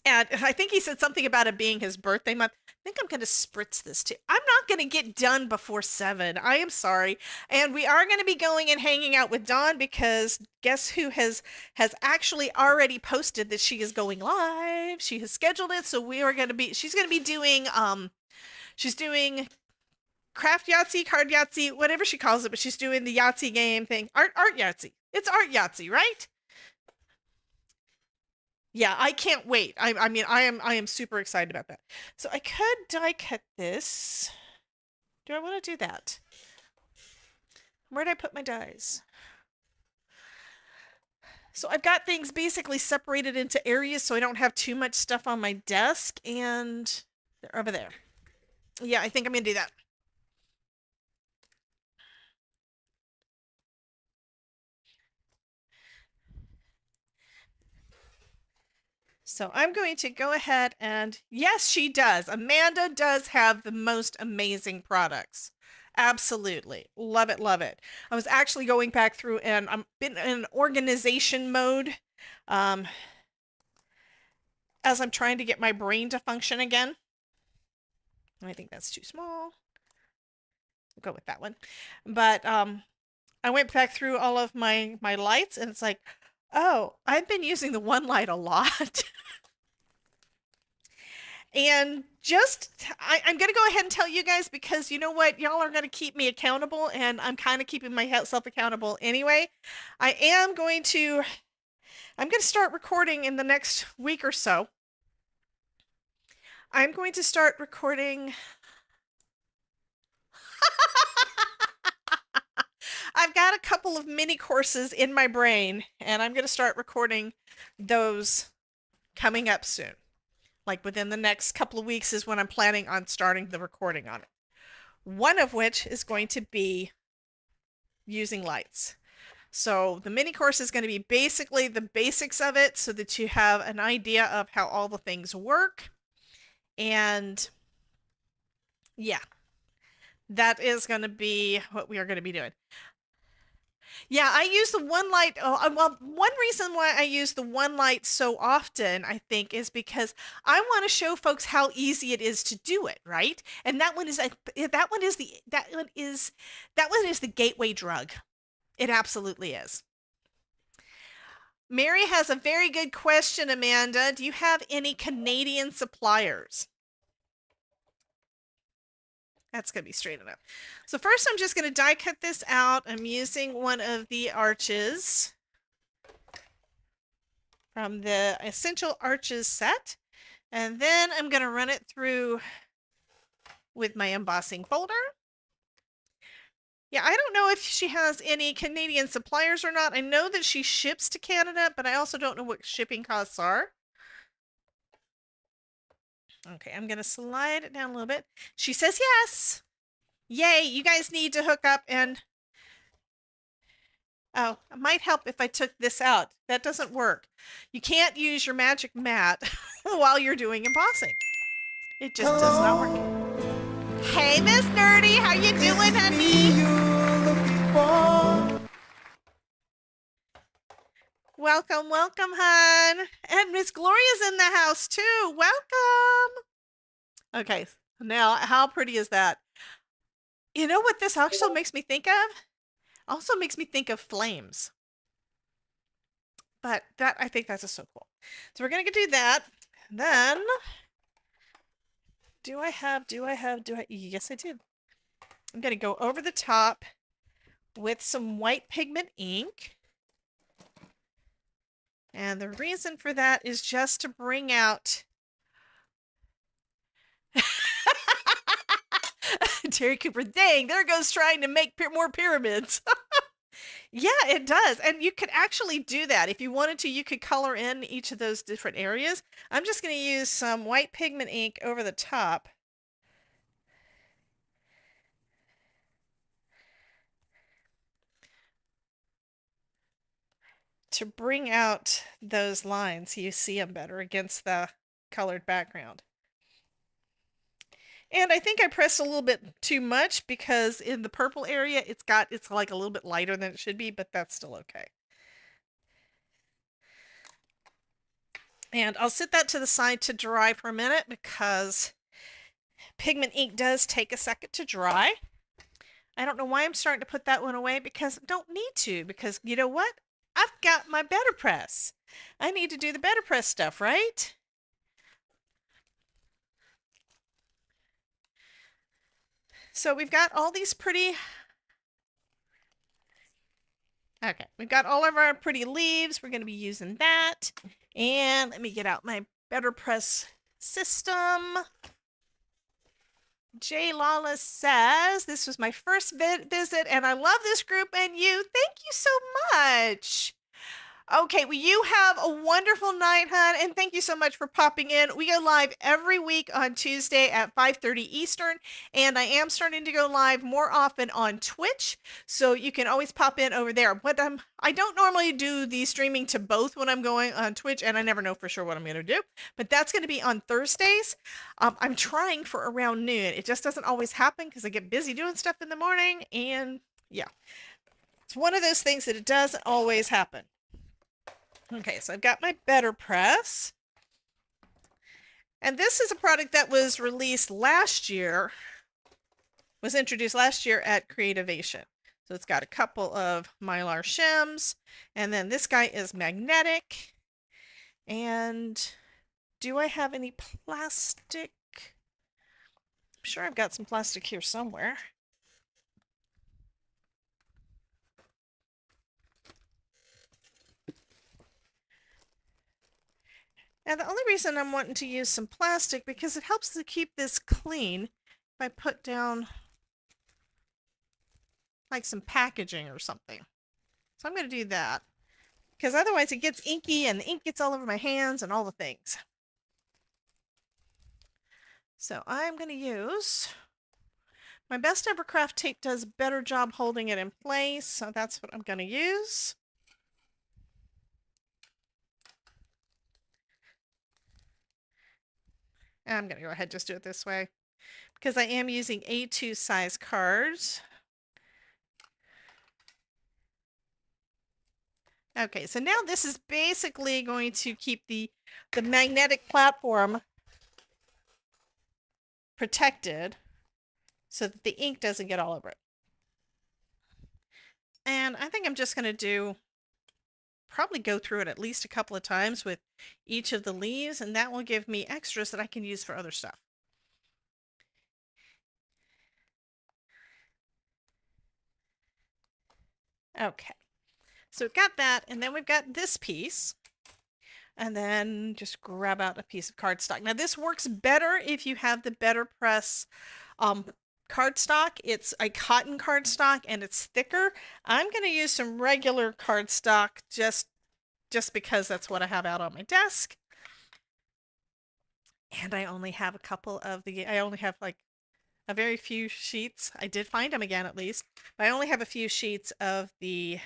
And I think he said something about it being his birthday month. I think I'm going to spritz this too. I'm not going to get done before 7. I am sorry. And we are going to be going and hanging out with Dawn, because guess who has actually already posted that she is going live. She has scheduled it. So she's going to be doing, she's doing craft Yahtzee, card Yahtzee, whatever she calls it, but she's doing the Yahtzee game thing. Art Yahtzee. It's Art Yahtzee, right? Yeah, I can't wait. I mean, I am super excited about that. So I could die cut this. Do I want to do that? Where did I put my dies? So I've got things basically separated into areas so I don't have too much stuff on my desk, and they're over there. Yeah, I think I'm going to do that. So I'm going to go ahead and, yes, she does. Amanda does have the most amazing products. Absolutely. Love it, love it. I was actually going back through, and I'm been in organization mode as I'm trying to get my brain to function again. I think that's too small. We'll go with that one. But I went back through all of my lights, and it's like, oh, I've been using the one light a lot. And I'm going to go ahead and tell you guys, because you know what? Y'all are going to keep me accountable, and I'm kind of keeping myself accountable anyway. I'm going to start recording in the next week or so. I'm going to start recording. I've got a couple of mini courses in my brain, and I'm going to start recording those coming up soon. Like within the next couple of weeks is when I'm planning on starting the recording on it. One of which is going to be using lights. So the mini course is going to be basically the basics of it, so that you have an idea of how all the things work. And yeah, That is going to be what we are going to be doing. Yeah, I use the one light. Well, one reason why I use the one light so often, I think, is because I want to show folks how easy it is to do it, right? And that one is the gateway drug. It absolutely is. Mary has a very good question, Amanda. Do you have any Canadian suppliers? That's going to be straight enough. So first I'm just going to die cut this out. I'm using one of the arches from the Essential Arches set. And then I'm going to run it through with my embossing folder. Yeah, I don't know if she has any Canadian suppliers or not. I know that she ships to Canada, but I also don't know what shipping costs are. Okay, I'm going to slide it down a little bit. She says yes. Yay, you guys need to hook up and... Oh, it might help if I took this out. That doesn't work. You can't use your magic mat while you're doing embossing. It just does not work. Hey, Miss Nerdy, how you doing, honey? Welcome, welcome, hon. And Miss Gloria's in the house too. Welcome. Okay, now how pretty is that? You know what this also makes me think of? Also makes me think of flames. But that, I think that's just so cool. So we're gonna do that. Then, yes I did. I'm gonna go over the top with some white pigment ink. And the reason for that is just to bring out Terry Cooper, dang, there goes trying to make more pyramids. Yeah, it does. And you could actually do that. If you wanted to, you could color in each of those different areas. I'm just going to use some white pigment ink over the top. To bring out those lines so you see them better against the colored background. And I think I pressed a little bit too much because in the purple area, it's like a little bit lighter than it should be, but that's still okay. And I'll sit that to the side to dry for a minute because pigment ink does take a second to dry. I don't know why I'm starting to put that one away because I don't need to, because you know what? I've got my better press. I need to do the better press stuff, right? So we've got all these pretty... Okay, we've got all of our pretty leaves. We're going to be using that. And let me get out my better press system. Jay Lawless says, this was my first visit and I love this group and you. Thank you so much. Okay, well, you have a wonderful night, hon, and thank you so much for popping in. We go live every week on Tuesday at 5:30 Eastern, and I am starting to go live more often on Twitch, so you can always pop in over there. But I don't normally do the streaming to both when I'm going on Twitch, and I never know for sure what I'm going to do, but that's going to be on Thursdays. I'm trying for around noon. It just doesn't always happen because I get busy doing stuff in the morning, and yeah. It's one of those things that it doesn't always happen. Okay, so I've got my better press. And this is a product that was released last year, was introduced last year at Creativation. So it's got a couple of mylar shims, and then this guy is magnetic. And do I have any plastic? I'm sure I've got some plastic here somewhere. And the only reason I'm wanting to use some plastic because it helps to keep this clean if I put down like some packaging or something. So I'm going to do that because otherwise it gets inky and the ink gets all over my hands and all the things. So I'm going to use my Best Ever Craft tape. Does a better job holding it in place, so that's what I'm going to use. And I'm going to go ahead and just do it this way because I am using A2 size cards. Okay, so now this is basically going to keep the magnetic platform protected so that the ink doesn't get all over it. And I think I'm just going to probably go through it at least a couple of times with each of the leaves, and that will give me extras that I can use for other stuff. Okay, so we've got that, and then we've got this piece. And then just grab out a piece of cardstock. Now this works better if you have the Better Press cardstock. It's a cotton cardstock and it's thicker. I'm going to use some regular cardstock just because that's what I have out on my desk. And I only have a couple of I only have like a very few sheets. I did find them again at least. But I only have a few sheets of the...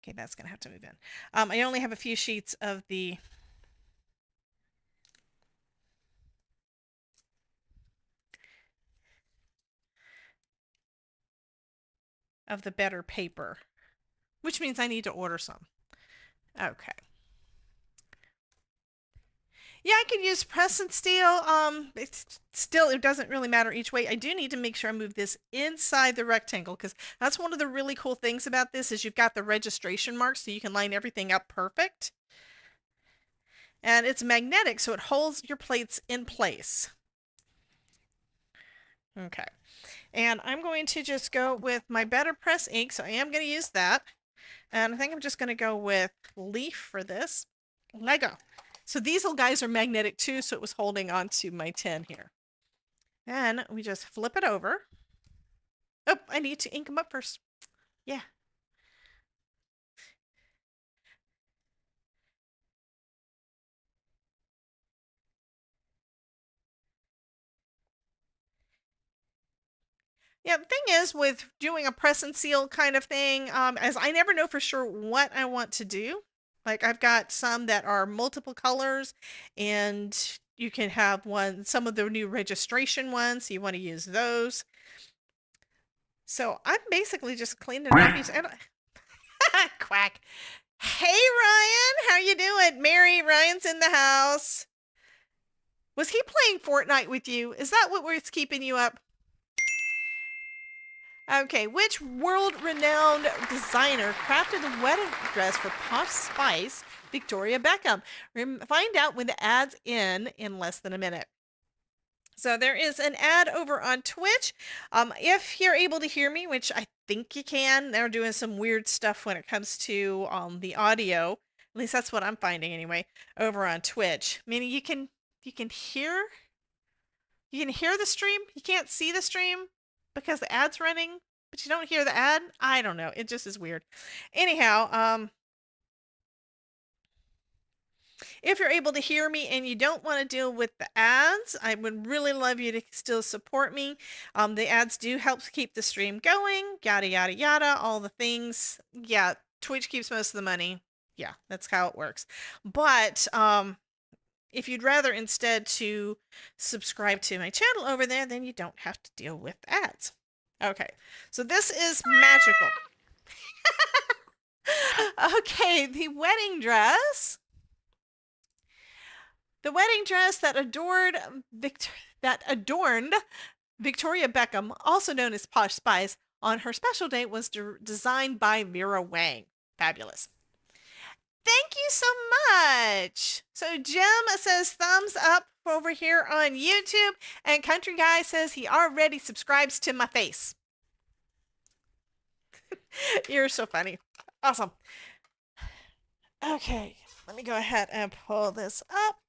Okay, that's going to have to move in. I only have a few sheets of the better paper, which means I need to order some. Okay. Yeah, I could use press and steel. It doesn't really matter each way. I do need to make sure I move this inside the rectangle because that's one of the really cool things about this is you've got the registration marks so you can line everything up perfect. And it's magnetic, so it holds your plates in place. Okay. And I'm going to just go with my Better Press ink, so I am going to use that. And I think I'm just going to go with leaf for this. Lego. So these little guys are magnetic too, so it was holding on to my tin here. Then we just flip it over. Oh, I need to ink them up first. Yeah. Yeah, the thing is with doing a press and seal kind of thing, as I never know for sure what I want to do. Like I've got some that are multiple colors and you can have some of the new registration ones, so you want to use those. So I'm basically just cleaning it up. Quack. Hey Ryan, how you doing? Mary, Ryan's in the house. Was he playing Fortnite with you? Is that what was keeping you up? Okay, which world-renowned designer crafted a wedding dress for Posh Spice Victoria Beckham? Find out when the ad's in less than a minute. So there is an ad over on Twitch. If you're able to hear me, which I think you can, they're doing some weird stuff when it comes to the audio. At least that's what I'm finding anyway, over on Twitch. Meaning you can hear the stream. You can't see the stream because the ad's running, but you don't hear the ad. I don't know. It just is weird. Anyhow, if you're able to hear me and you don't want to deal with the ads, I would really love you to still support me. The ads do help keep the stream going, yada, yada, yada, all the things. Yeah, Twitch keeps most of the money. Yeah, that's how it works. But if you'd rather instead to subscribe to my channel over there, then you don't have to deal with ads. Okay, so this is magical. Okay, the wedding dress. The wedding dress that adorned Victoria Beckham, also known as Posh Spice, on her special day was designed by Vera Wang. Fabulous. Thank you so much. So Jim says thumbs up over here on YouTube, and Country Guy says he already subscribes to my face. You're so funny. Awesome. Okay, let me go ahead and pull this up.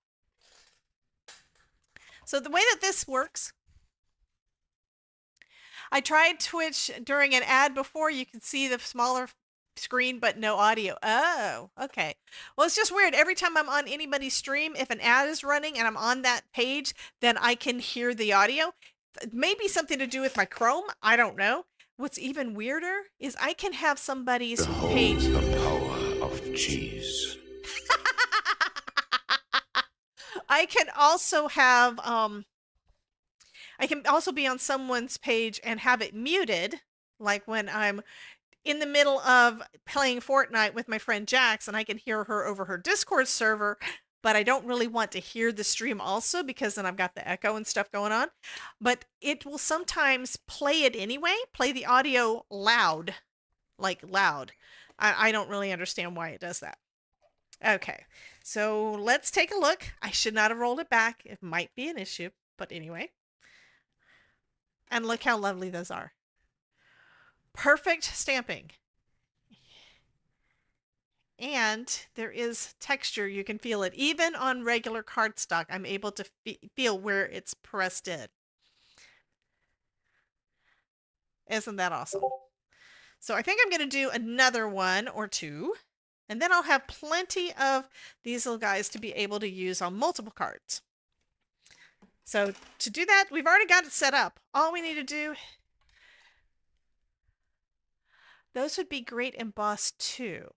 So the way that this works, I tried Twitch during an ad before. You can see the smaller screen, but no audio. Oh, okay. Well, it's just weird. Every time I'm on anybody's stream, if an ad is running and I'm on that page, then I can hear the audio. Maybe something to do with my Chrome. I don't know. What's even weirder is I can have somebody's page. The power of cheese. I can also have I can also be on someone's page and have it muted, like when I'm in the middle of playing Fortnite with my friend Jax and I can hear her over her Discord server, but I don't really want to hear the stream also because then I've got the echo and stuff going on. But it will sometimes play it anyway, play the audio loud, like loud. I don't really understand why it does that. Okay, so let's take a look. I should not have rolled it back. It might be an issue, but anyway. And look how lovely those are. Perfect stamping. And there is texture. You can feel it. Even on regular cardstock, I'm able to feel where it's pressed in. Isn't that awesome? So I think I'm going to do another one or two. And then I'll have plenty of these little guys to be able to use on multiple cards. So to do that, we've already got it set up. All we need to do... Those would be great embossed too.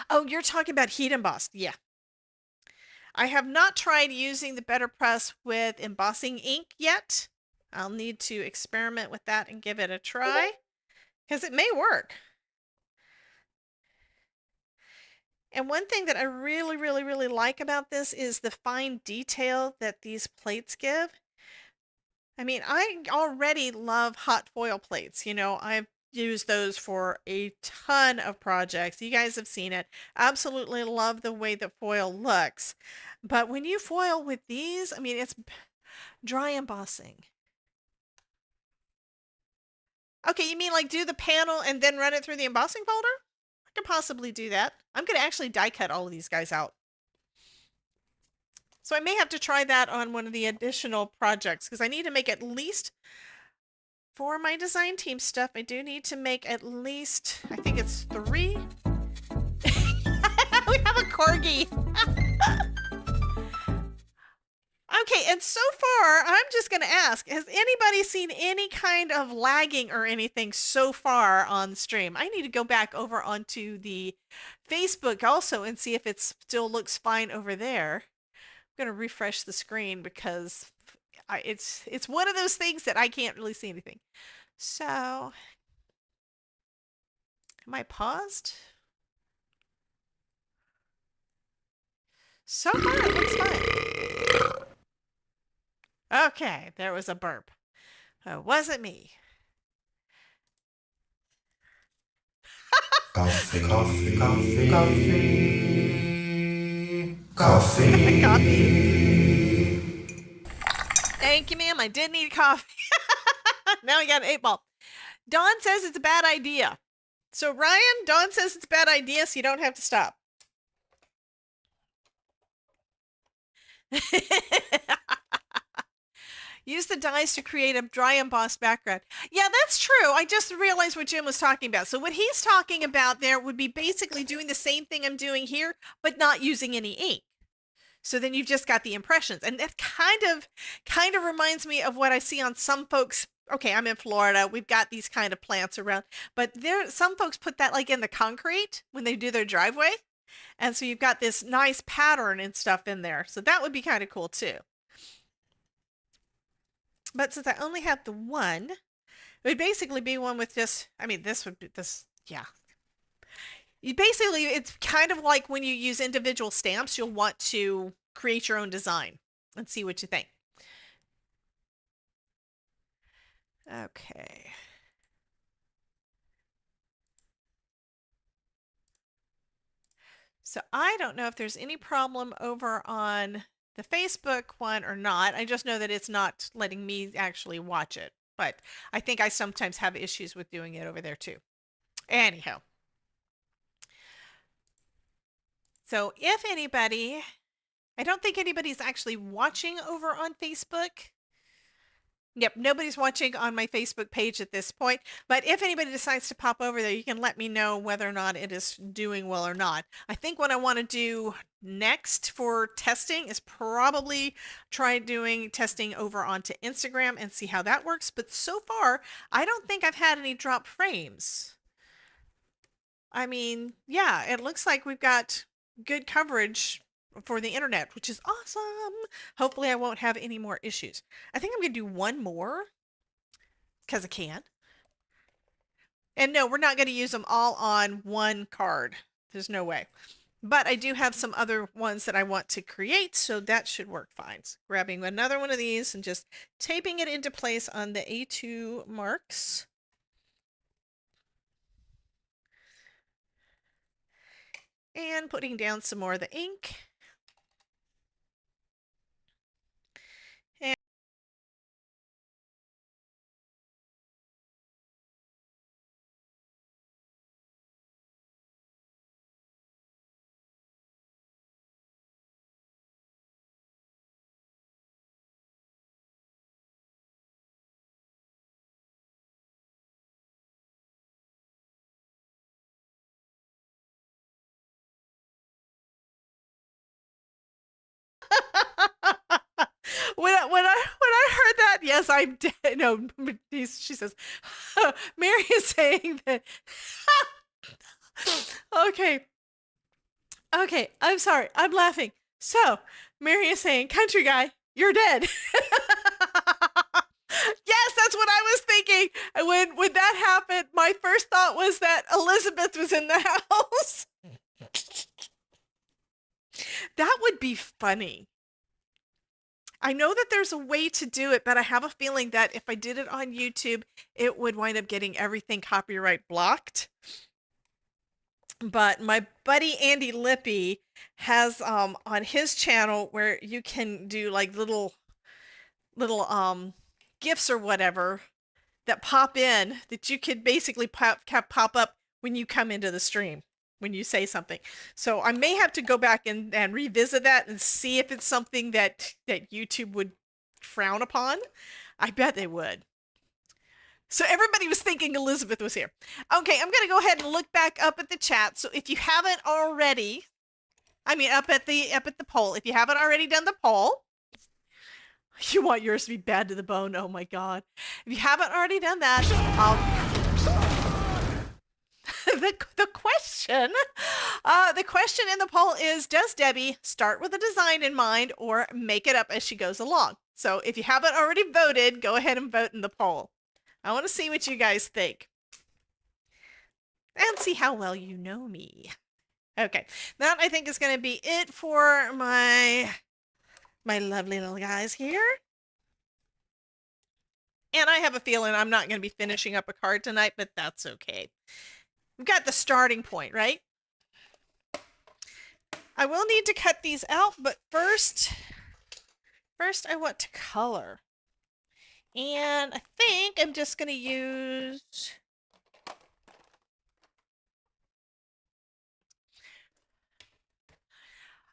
Oh, you're talking about heat embossed. Yeah. I have not tried using the Better Press with embossing ink yet. I'll need to experiment with that and give it a try because it may work. And one thing that I really, really, really like about this is the fine detail that these plates give. I mean, I already love hot foil plates. You know, I've used those for a ton of projects. You guys have seen it. Absolutely love the way the foil looks. But when you foil with these, I mean, it's dry embossing. Okay, you mean like do the panel and then run it through the embossing folder? I could possibly do that. I'm going to actually die cut all of these guys out. So I may have to try that on one of the additional projects because I need to make at least, for my design team stuff, I do need to make at least, I think it's 3. We have a corgi. Okay, and so far, I'm just going to ask, has anybody seen any kind of lagging or anything so far on stream? I need to go back over onto the Facebook also and see if it still looks fine over there. I'm going to refresh the screen because it's one of those things that I can't really see anything. So, am I paused? So far, it looks fine. Okay, there was a burp. It wasn't me. Coffee, coffee, coffee, coffee, Coffee. Thank you, ma'am. I did need coffee. Now I got an 8-ball. Dawn says it's a bad idea. So Ryan, Dawn says it's a bad idea, so you don't have to stop. Use the dies to create a dry embossed background. Yeah, that's true. I just realized what Jim was talking about. So what he's talking about there would be basically doing the same thing I'm doing here, but not using any ink. So then you've just got the impressions. And that kind of reminds me of what I see on some folks. Okay, I'm in Florida. We've got these kind of plants around, but some folks put that like in the concrete when they do their driveway. And so you've got this nice pattern and stuff in there. So that would be kind of cool too. But since I only have the one, it would basically be one with just, I mean, this would be this, yeah. It's kind of like when you use individual stamps, you'll want to create your own design and see what you think. Okay. So I don't know if there's any problem over on the Facebook one or not. I just know that it's not letting me actually watch it. But I think I sometimes have issues with doing it over there too. Anyhow. So if anybody, I don't think anybody's actually watching over on Facebook. Yep, nobody's watching on my Facebook page at this point. But if anybody decides to pop over there, you can let me know whether or not it is doing well or not. I think what I want to do next for testing is probably try doing testing over onto Instagram and see how that works. But so far, I don't think I've had any drop frames. I mean, yeah, it looks like we've got good coverage for the internet, which is awesome. Hopefully I won't have any more issues. I think I'm going to do one more because I can. And no, we're not going to use them all on one card. There's no way. But I do have some other ones that I want to create, so that should work fine. So grabbing another one of these and just taping it into place on the A2 marks. And putting down some more of the ink. When I heard that, yes, I'm dead. No, she says, Mary is saying that. Okay. Okay, I'm sorry. I'm laughing. So, Mary is saying, country guy, you're dead. Yes, that's what I was thinking. And when that happened, my first thought was that Elizabeth was in the house. That would be funny. I know that there's a way to do it, but I have a feeling that if I did it on YouTube, it would wind up getting everything copyright blocked. But my buddy Andy Lippy has on his channel where you can do like little gifts or whatever that pop in that you could basically pop up when you come into the stream, when you say something. So I may have to go back and revisit that and see if it's something that YouTube would frown upon. I bet they would. So everybody was thinking Elizabeth was here. Okay, I'm going to go ahead and look back up at the chat. So if you haven't already, I mean up at the poll, if you haven't already done the poll, you want yours to be bad to the bone. Oh my God. If you haven't already done that, the question in the poll is, does Debbie start with a design in mind or make it up as she goes along? So if you haven't already voted, go ahead and vote in the poll. I want to see what you guys think and see how well you know me. Okay, that I think is going to be it for my lovely little guys here. And I have a feeling I'm not going to be finishing up a card tonight, but that's okay. We've got the starting point, right? I will need to cut these out, but first I want to color. And I think I'm just going to use...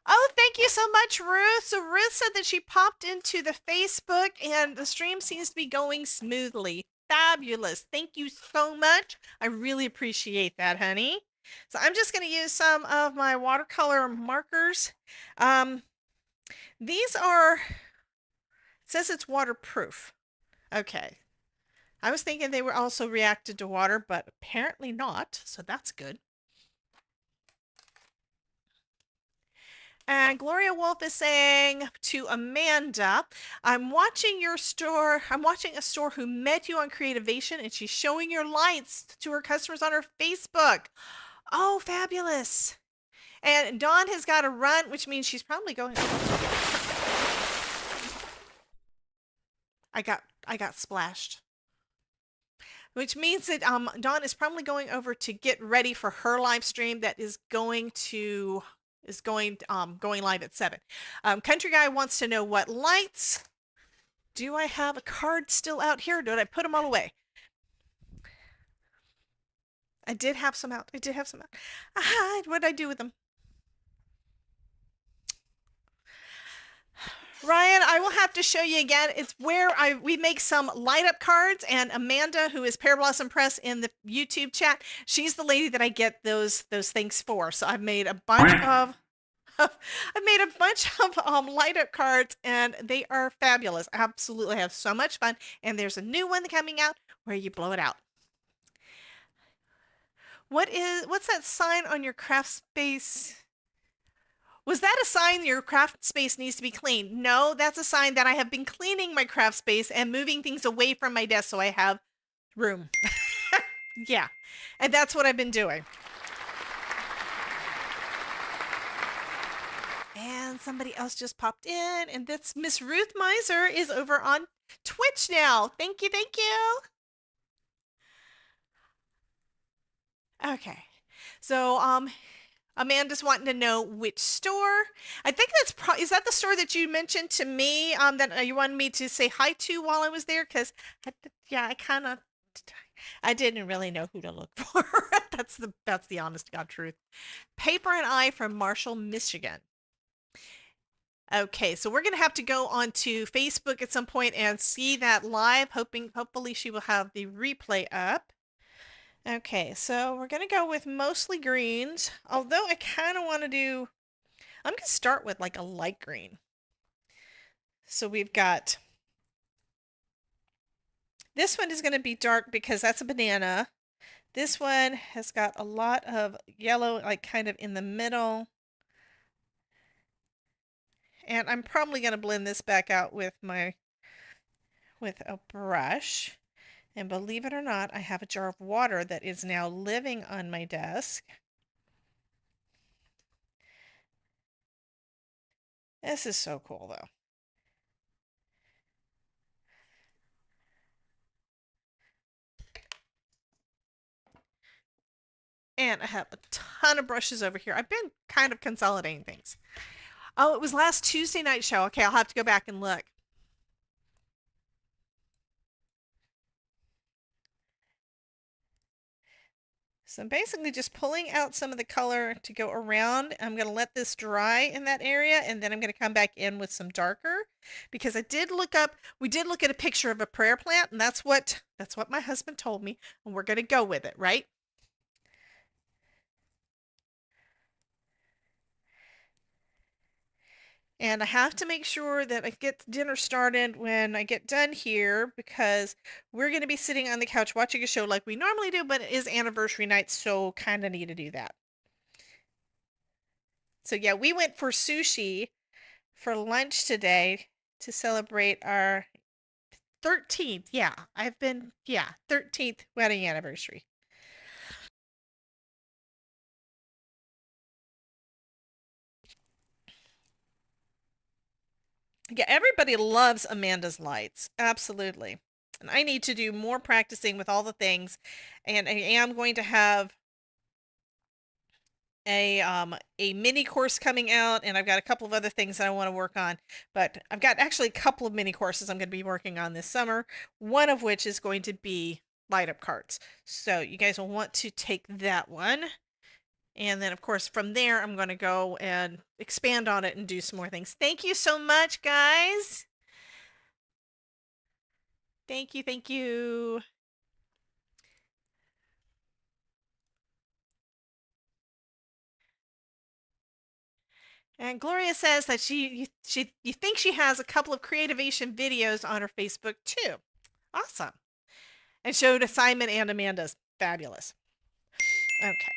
Oh, thank you so much, Ruth. So Ruth said that she popped into the Facebook and the stream seems to be going smoothly. Fabulous. Thank you so much. I really appreciate that, honey. So I'm just going to use some of my watercolor markers. These are... It says it's waterproof. Okay. I was thinking they were also reacted to water, but apparently not, so that's good. And Gloria Wolf is saying to Amanda, I'm watching a store who met you on Creativation, and she's showing your lights to her customers on her Facebook. Oh, fabulous. And Dawn has got a run, which means she's probably going... I got splashed. Which means that Dawn is probably going over to get ready for her live stream that is going live at 7. Country Guy wants to know what lights. Do I have a card still out here? Or did I put them all away? I did have some out. What did I do with them? Ryan, I will have to show you again. It's where we make some light up cards, and Amanda, who is Pear Blossom Press in the YouTube chat, she's the lady that I get those things for. So I've made a bunch of light up cards, and they are fabulous. I absolutely have so much fun. And there's a new one coming out where you blow it out. What's that sign on your craft space? Was that a sign your craft space needs to be cleaned? No, that's a sign that I have been cleaning my craft space and moving things away from my desk so I have room. Yeah, and that's what I've been doing. And somebody else just popped in, and that's Miss Ruth Miser is over on Twitch now. Thank you, thank you. Okay, so Amanda's wanting to know which store. I think that's is that the store that you mentioned to me that you wanted me to say hi to while I was there? Because I didn't really know who to look for. That's the honest to God truth. Paper and I from Marshall, Michigan. Okay, so we're gonna have to go onto Facebook at some point and see that live. Hopefully she will have the replay up. Okay, so we're gonna go with mostly greens. Although I kind of want to do, I'm gonna start with like a light green. So we've got this one is gonna be dark because that's a banana. This one has got a lot of yellow, like kind of in the middle. And I'm probably going to blend this back out with a brush. And believe it or not, I have a jar of water that is now living on my desk. This is so cool, though. And I have a ton of brushes over here. I've been kind of consolidating things. Oh, it was last Tuesday night show. Okay, I'll have to go back and look. So I'm basically just pulling out some of the color to go around. I'm going to let this dry in that area, and then I'm going to come back in with some darker, because we did look at a picture of a prayer plant, and that's what my husband told me, and we're going to go with it, right? And I have to make sure that I get dinner started when I get done here, because we're going to be sitting on the couch watching a show like we normally do, but it is anniversary night, so kind of need to do that. So yeah, we went for sushi for lunch today to celebrate our 13th. Yeah, 13th wedding anniversary. Yeah, everybody loves Amanda's lights. Absolutely. And I need to do more practicing with all the things. And I am going to have a mini course coming out, and I've got a couple of other things that I want to work on. But I've got actually a couple of mini courses I'm going to be working on this summer, one of which is going to be light up cards. So you guys will want to take that one. And then, of course, from there, I'm going to go and expand on it and do some more things. Thank you so much, guys. Thank you. Thank you. And Gloria says that you think she has a couple of Creativation videos on her Facebook, too. Awesome. And showed Simon and Amanda's. Fabulous. Okay.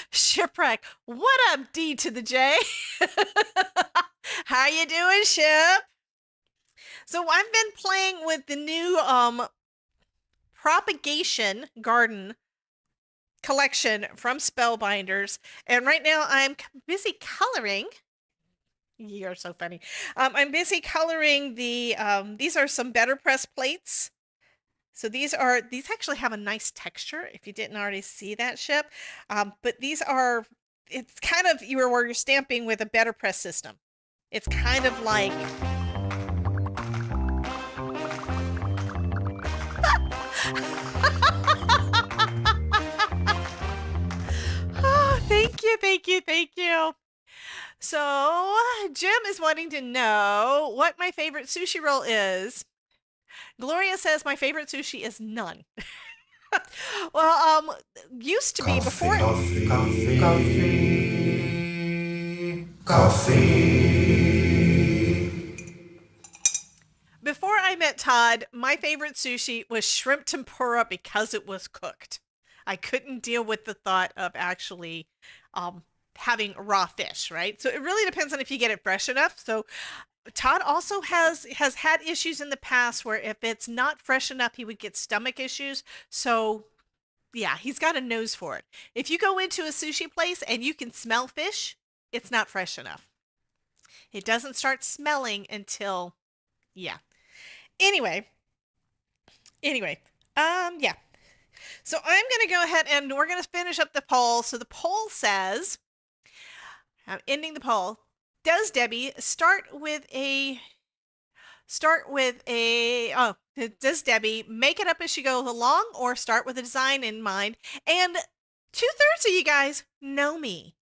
Shipwreck. What up, D to the J? How you doing, Ship? So I've been playing with the new Propagation garden collection from Spellbinders, and right now I'm busy coloring. You're so funny. I'm busy coloring the these are some better press plates. So these actually have a nice texture, if you didn't already see that, Ship. But it's kind of where you're stamping with a better press system. It's kind of like oh, thank you. So Jim is wanting to know what my favorite sushi roll is. Gloria says my favorite sushi is none. Well, used to be before. Before I met admit, Todd, my favorite sushi was shrimp tempura because it was cooked. I couldn't deal with the thought of actually um, having raw fish, right? So it really depends on if you get it fresh enough. So Todd also has had issues in the past where if it's not fresh enough, he would get stomach issues. So yeah, he's got a nose for it. If you go into a sushi place and you can smell fish, it's not fresh enough. It doesn't start smelling until, yeah. Anyway, yeah. So I'm going to go ahead and we're going to finish up the poll. So the poll says, I'm ending the poll. Does Debbie does Debbie make it up as she goes along or start with a design in mind? And 2/3 of you guys know me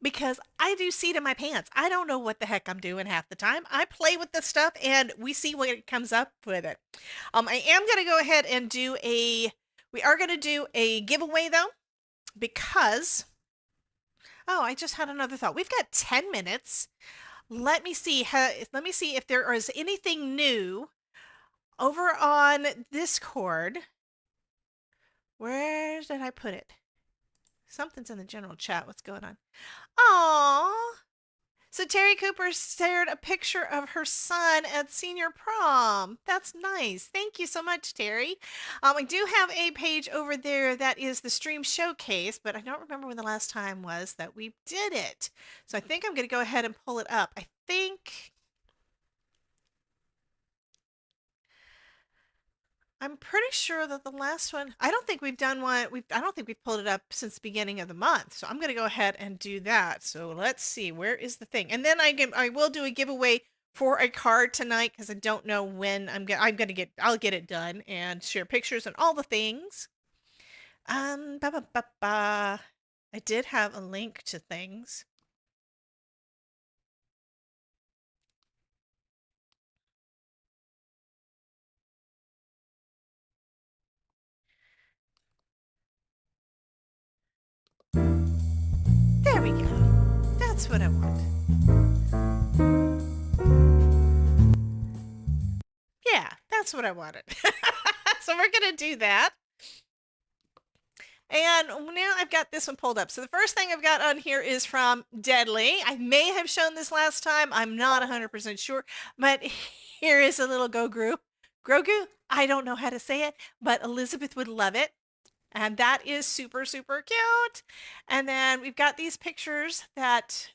because I do seat in my pants. I don't know what the heck I'm doing half the time. I play with the stuff and we see what comes up with it. I am going to go ahead and we are going to do a giveaway though, because, oh, I just had another thought. We've got 10 minutes. Let me see if there is anything new over on Discord. Where did I put it? Something's in the general chat. What's going on? Aww. So Terry Cooper shared a picture of her son at senior prom. That's nice. Thank you so much, Terry. I do have a page over there that is the stream showcase, but I don't remember when the last time was that we did it. So I think I'm going to go ahead and pull it up. I'm pretty sure that the last one, I don't think we've done one. I don't think we've pulled it up since the beginning of the month. So I'm going to go ahead and do that. So let's see, where is the thing? And then I will do a giveaway for a card tonight because I don't know when I'll get it done and share pictures and all the things. I did have a link to things. There we go. That's what I want. Yeah, that's what I wanted. So we're going to do that. And now I've got this one pulled up. So the first thing I've got on here is from Deadly. I may have shown this last time. I'm not 100% sure. But here is a little Grogu. Grogu? I don't know how to say it, but Elizabeth would love it. And that is super, super cute. And then we've got these pictures that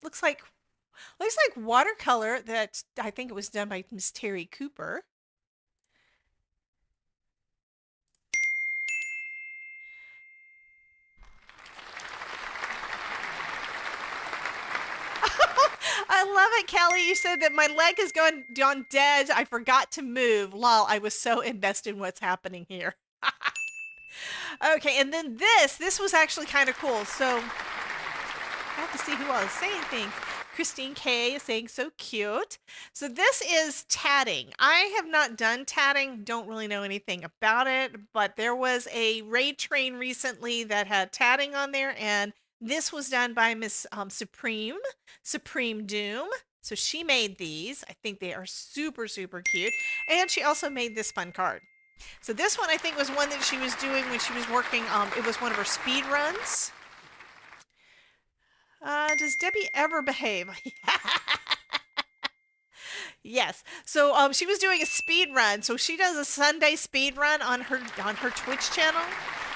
looks like watercolor that I think it was done by Miss Terry Cooper. I love it, Kelly. You said that my leg has gone dead. I forgot to move. Lol, I was so invested in what's happening here. Okay, and then this was actually kind of cool. So I have to see who else is saying things. Christine K is saying so cute. So this is tatting. I have not done tatting, don't really know anything about it, but there was a raid train recently that had tatting on there, and this was done by Miss Supreme Doom. So she made these. I think they are super, super cute. And she also made this fun card. So this one I think was one that she was doing when she was working. It was one of her speed runs. Does Debbie ever behave? Yes. So she was doing a speed run. So she does a Sunday speed run on her Twitch channel.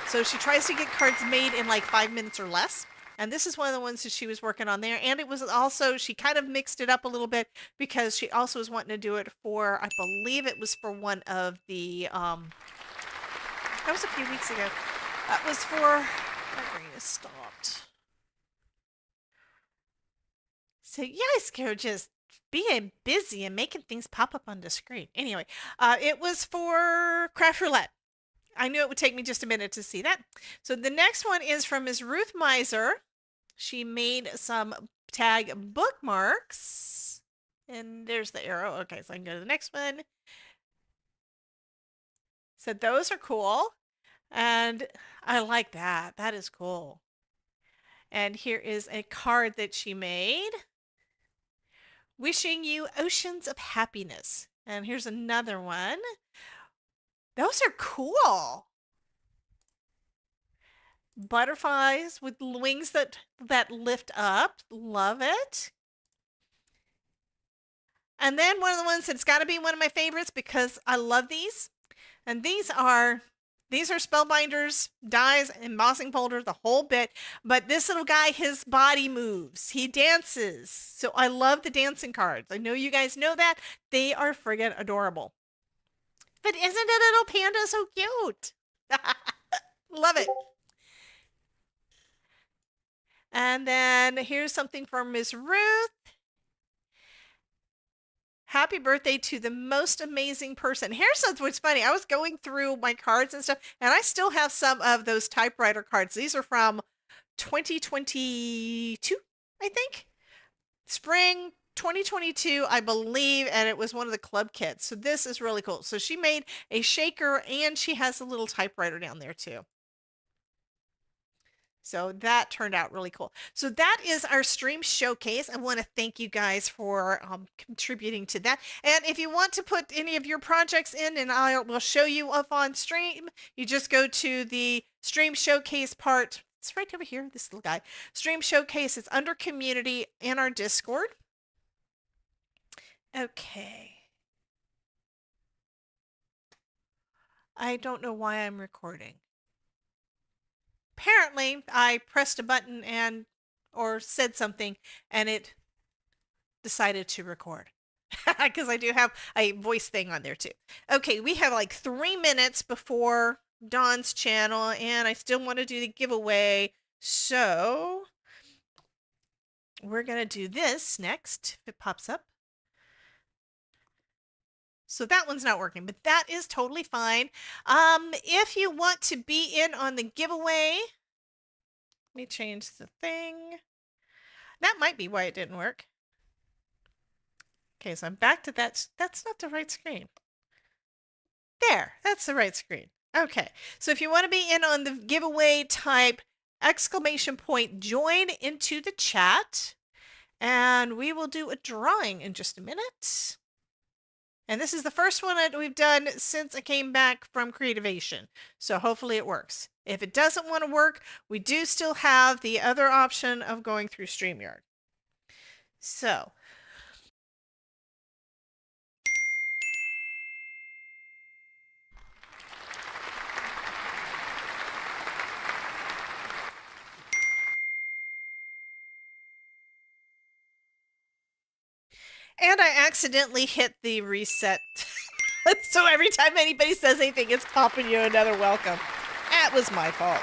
So she tries to get cards made in like 5 minutes or less. And this is one of the ones that she was working on there. And it was also, she kind of mixed it up a little bit because she also was wanting to do it for, I believe it was for one of the, that was a few weeks ago. That was for, my brain is stopped. So you guys go just being busy and making things pop up on the screen. Anyway, it was for Craft Roulette. I knew it would take me just a minute to see that. So the next one is from Ms. Ruth Miser. She made some tag bookmarks. And there's the arrow. Okay, so I can go to the next one. So those are cool. And I like that. That is cool. And here is a card that she made. Wishing you oceans of happiness. And here's another one. Those are cool. Butterflies with wings that lift up. Love it. And then one of the ones that's got to be one of my favorites because I love these. And these are Spellbinders, dies, embossing folder, the whole bit. But this little guy, his body moves. He dances. So I love the dancing cards. I know you guys know that. They are friggin' adorable. But isn't a little panda so cute? Love it. And then here's something from Miss Ruth. Happy birthday to the most amazing person. Here's what's funny. I was going through my cards and stuff, and I still have some of those typewriter cards. These are from 2022, I think. Spring 2022, I believe, and it was one of the club kits. So this is really cool. So she made a shaker, and she has a little typewriter down there too. So that turned out really cool. So that is our stream showcase. I want to thank you guys for contributing to that. And if you want to put any of your projects in, and I will show you up on stream, you just go to the stream showcase part. It's right over here, this little guy. Stream showcase is under community in our Discord. Okay. I don't know why I'm recording. Apparently, I pressed a button or said something, and it decided to record. Because I do have a voice thing on there too. Okay, we have like 3 minutes before Dawn's channel, and I still want to do the giveaway. So we're going to do this next if it pops up. So that one's not working, but that is totally fine. If you want to be in on the giveaway, let me change the thing. That might be why it didn't work. Okay, so I'm back to that. That's not the right screen. There, that's the right screen. Okay, so if you want to be in on the giveaway, type !join into the chat, and we will do a drawing in just a minute. And this is the first one that we've done since I came back from Creativation. So hopefully it works. If it doesn't want to work, we do still have the other option of going through StreamYard. So. And I accidentally hit the reset. So every time anybody says anything, it's popping you another welcome. That was my fault.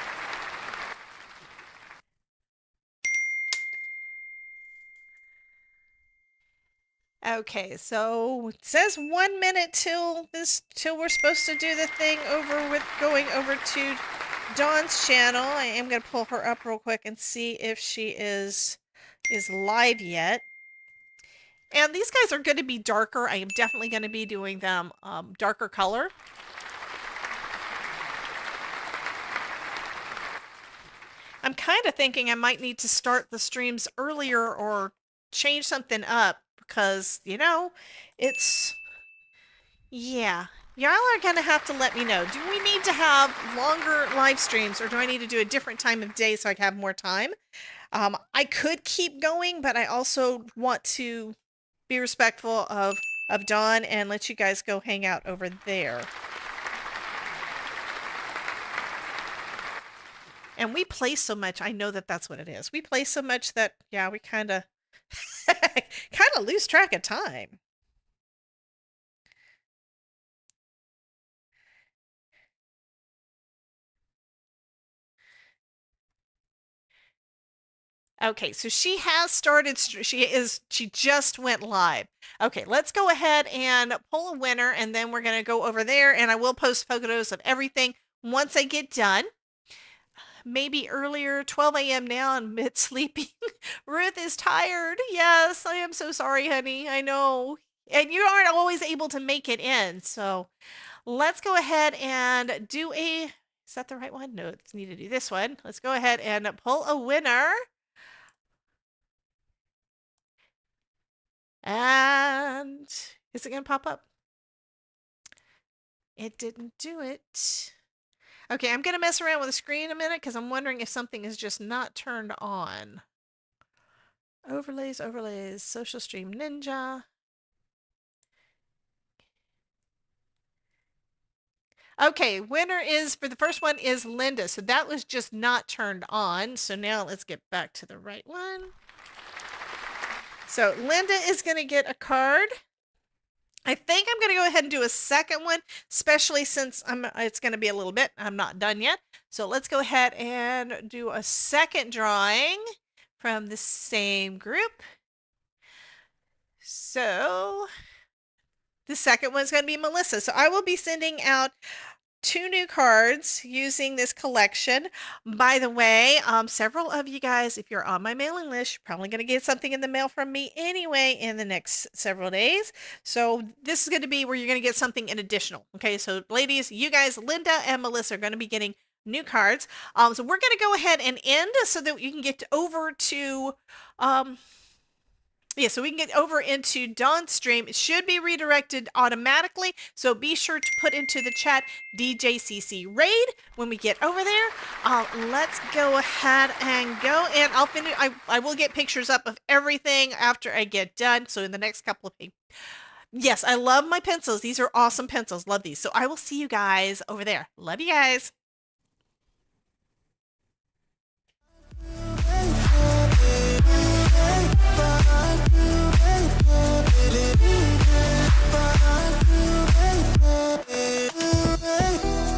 Okay, so it says 1 minute till we're supposed to do the thing going over to Dawn's channel. I am gonna pull her up real quick and see if she is live yet. And these guys are going to be darker. I am definitely going to be doing them darker color. I'm kind of thinking I might need to start the streams earlier or change something up because, you know, yeah. Y'all are going to have to let me know. Do we need to have longer live streams, or do I need to do a different time of day so I can have more time? I could keep going, but I also want to be respectful of Dawn and let you guys go hang out over there. And we play so much. I know that that's what it is. We play so much that, yeah, we kind of lose track of time. Okay, so she has started, she just went live. Okay, let's go ahead and pull a winner, and then we're going to go over there, and I will post photos of everything once I get done. Maybe earlier, 12 a.m. now, I'm mid-sleeping. Ruth is tired. Yes, I am so sorry, honey. I know. And you aren't always able to make it in, so let's go ahead and do is that the right one? No, it's need to do this one. Let's go ahead and pull a winner. And is it going to pop up? It didn't do it. Okay, I'm going to mess around with the screen a minute because I'm wondering if something is just not turned on. Overlays, overlays, Social Stream Ninja. Okay, winner is, for the first one, is Linda. So that was just not turned on. So now let's get back to the right one. So Linda is going to get a card. I think I'm going to go ahead and do a second one, especially since it's going to be a little bit. I'm not done yet. So let's go ahead and do a second drawing from the same group. So the second one's going to be Melissa. So I will be sending out 2 new cards using this collection. By the way, several of you guys, if you're on my mailing list, you're probably going to get something in the mail from me anyway in the next several days. So this is going to be where you're going to get something in additional. Okay, so ladies, you guys, Linda and Melissa, are going to be getting new cards. So we're going to go ahead and end so that you can get over to yeah, so we can get over into Dawn's stream. It should be redirected automatically, so be sure to put into the chat DJCC raid when we get over there. Let's go ahead and go, and I'll finish. I will get pictures up of everything after I get done. So in the next couple of days. Yes, I love my pencils. These are awesome pencils. Love these. So I will see you guys over there. Love you guys. Bye.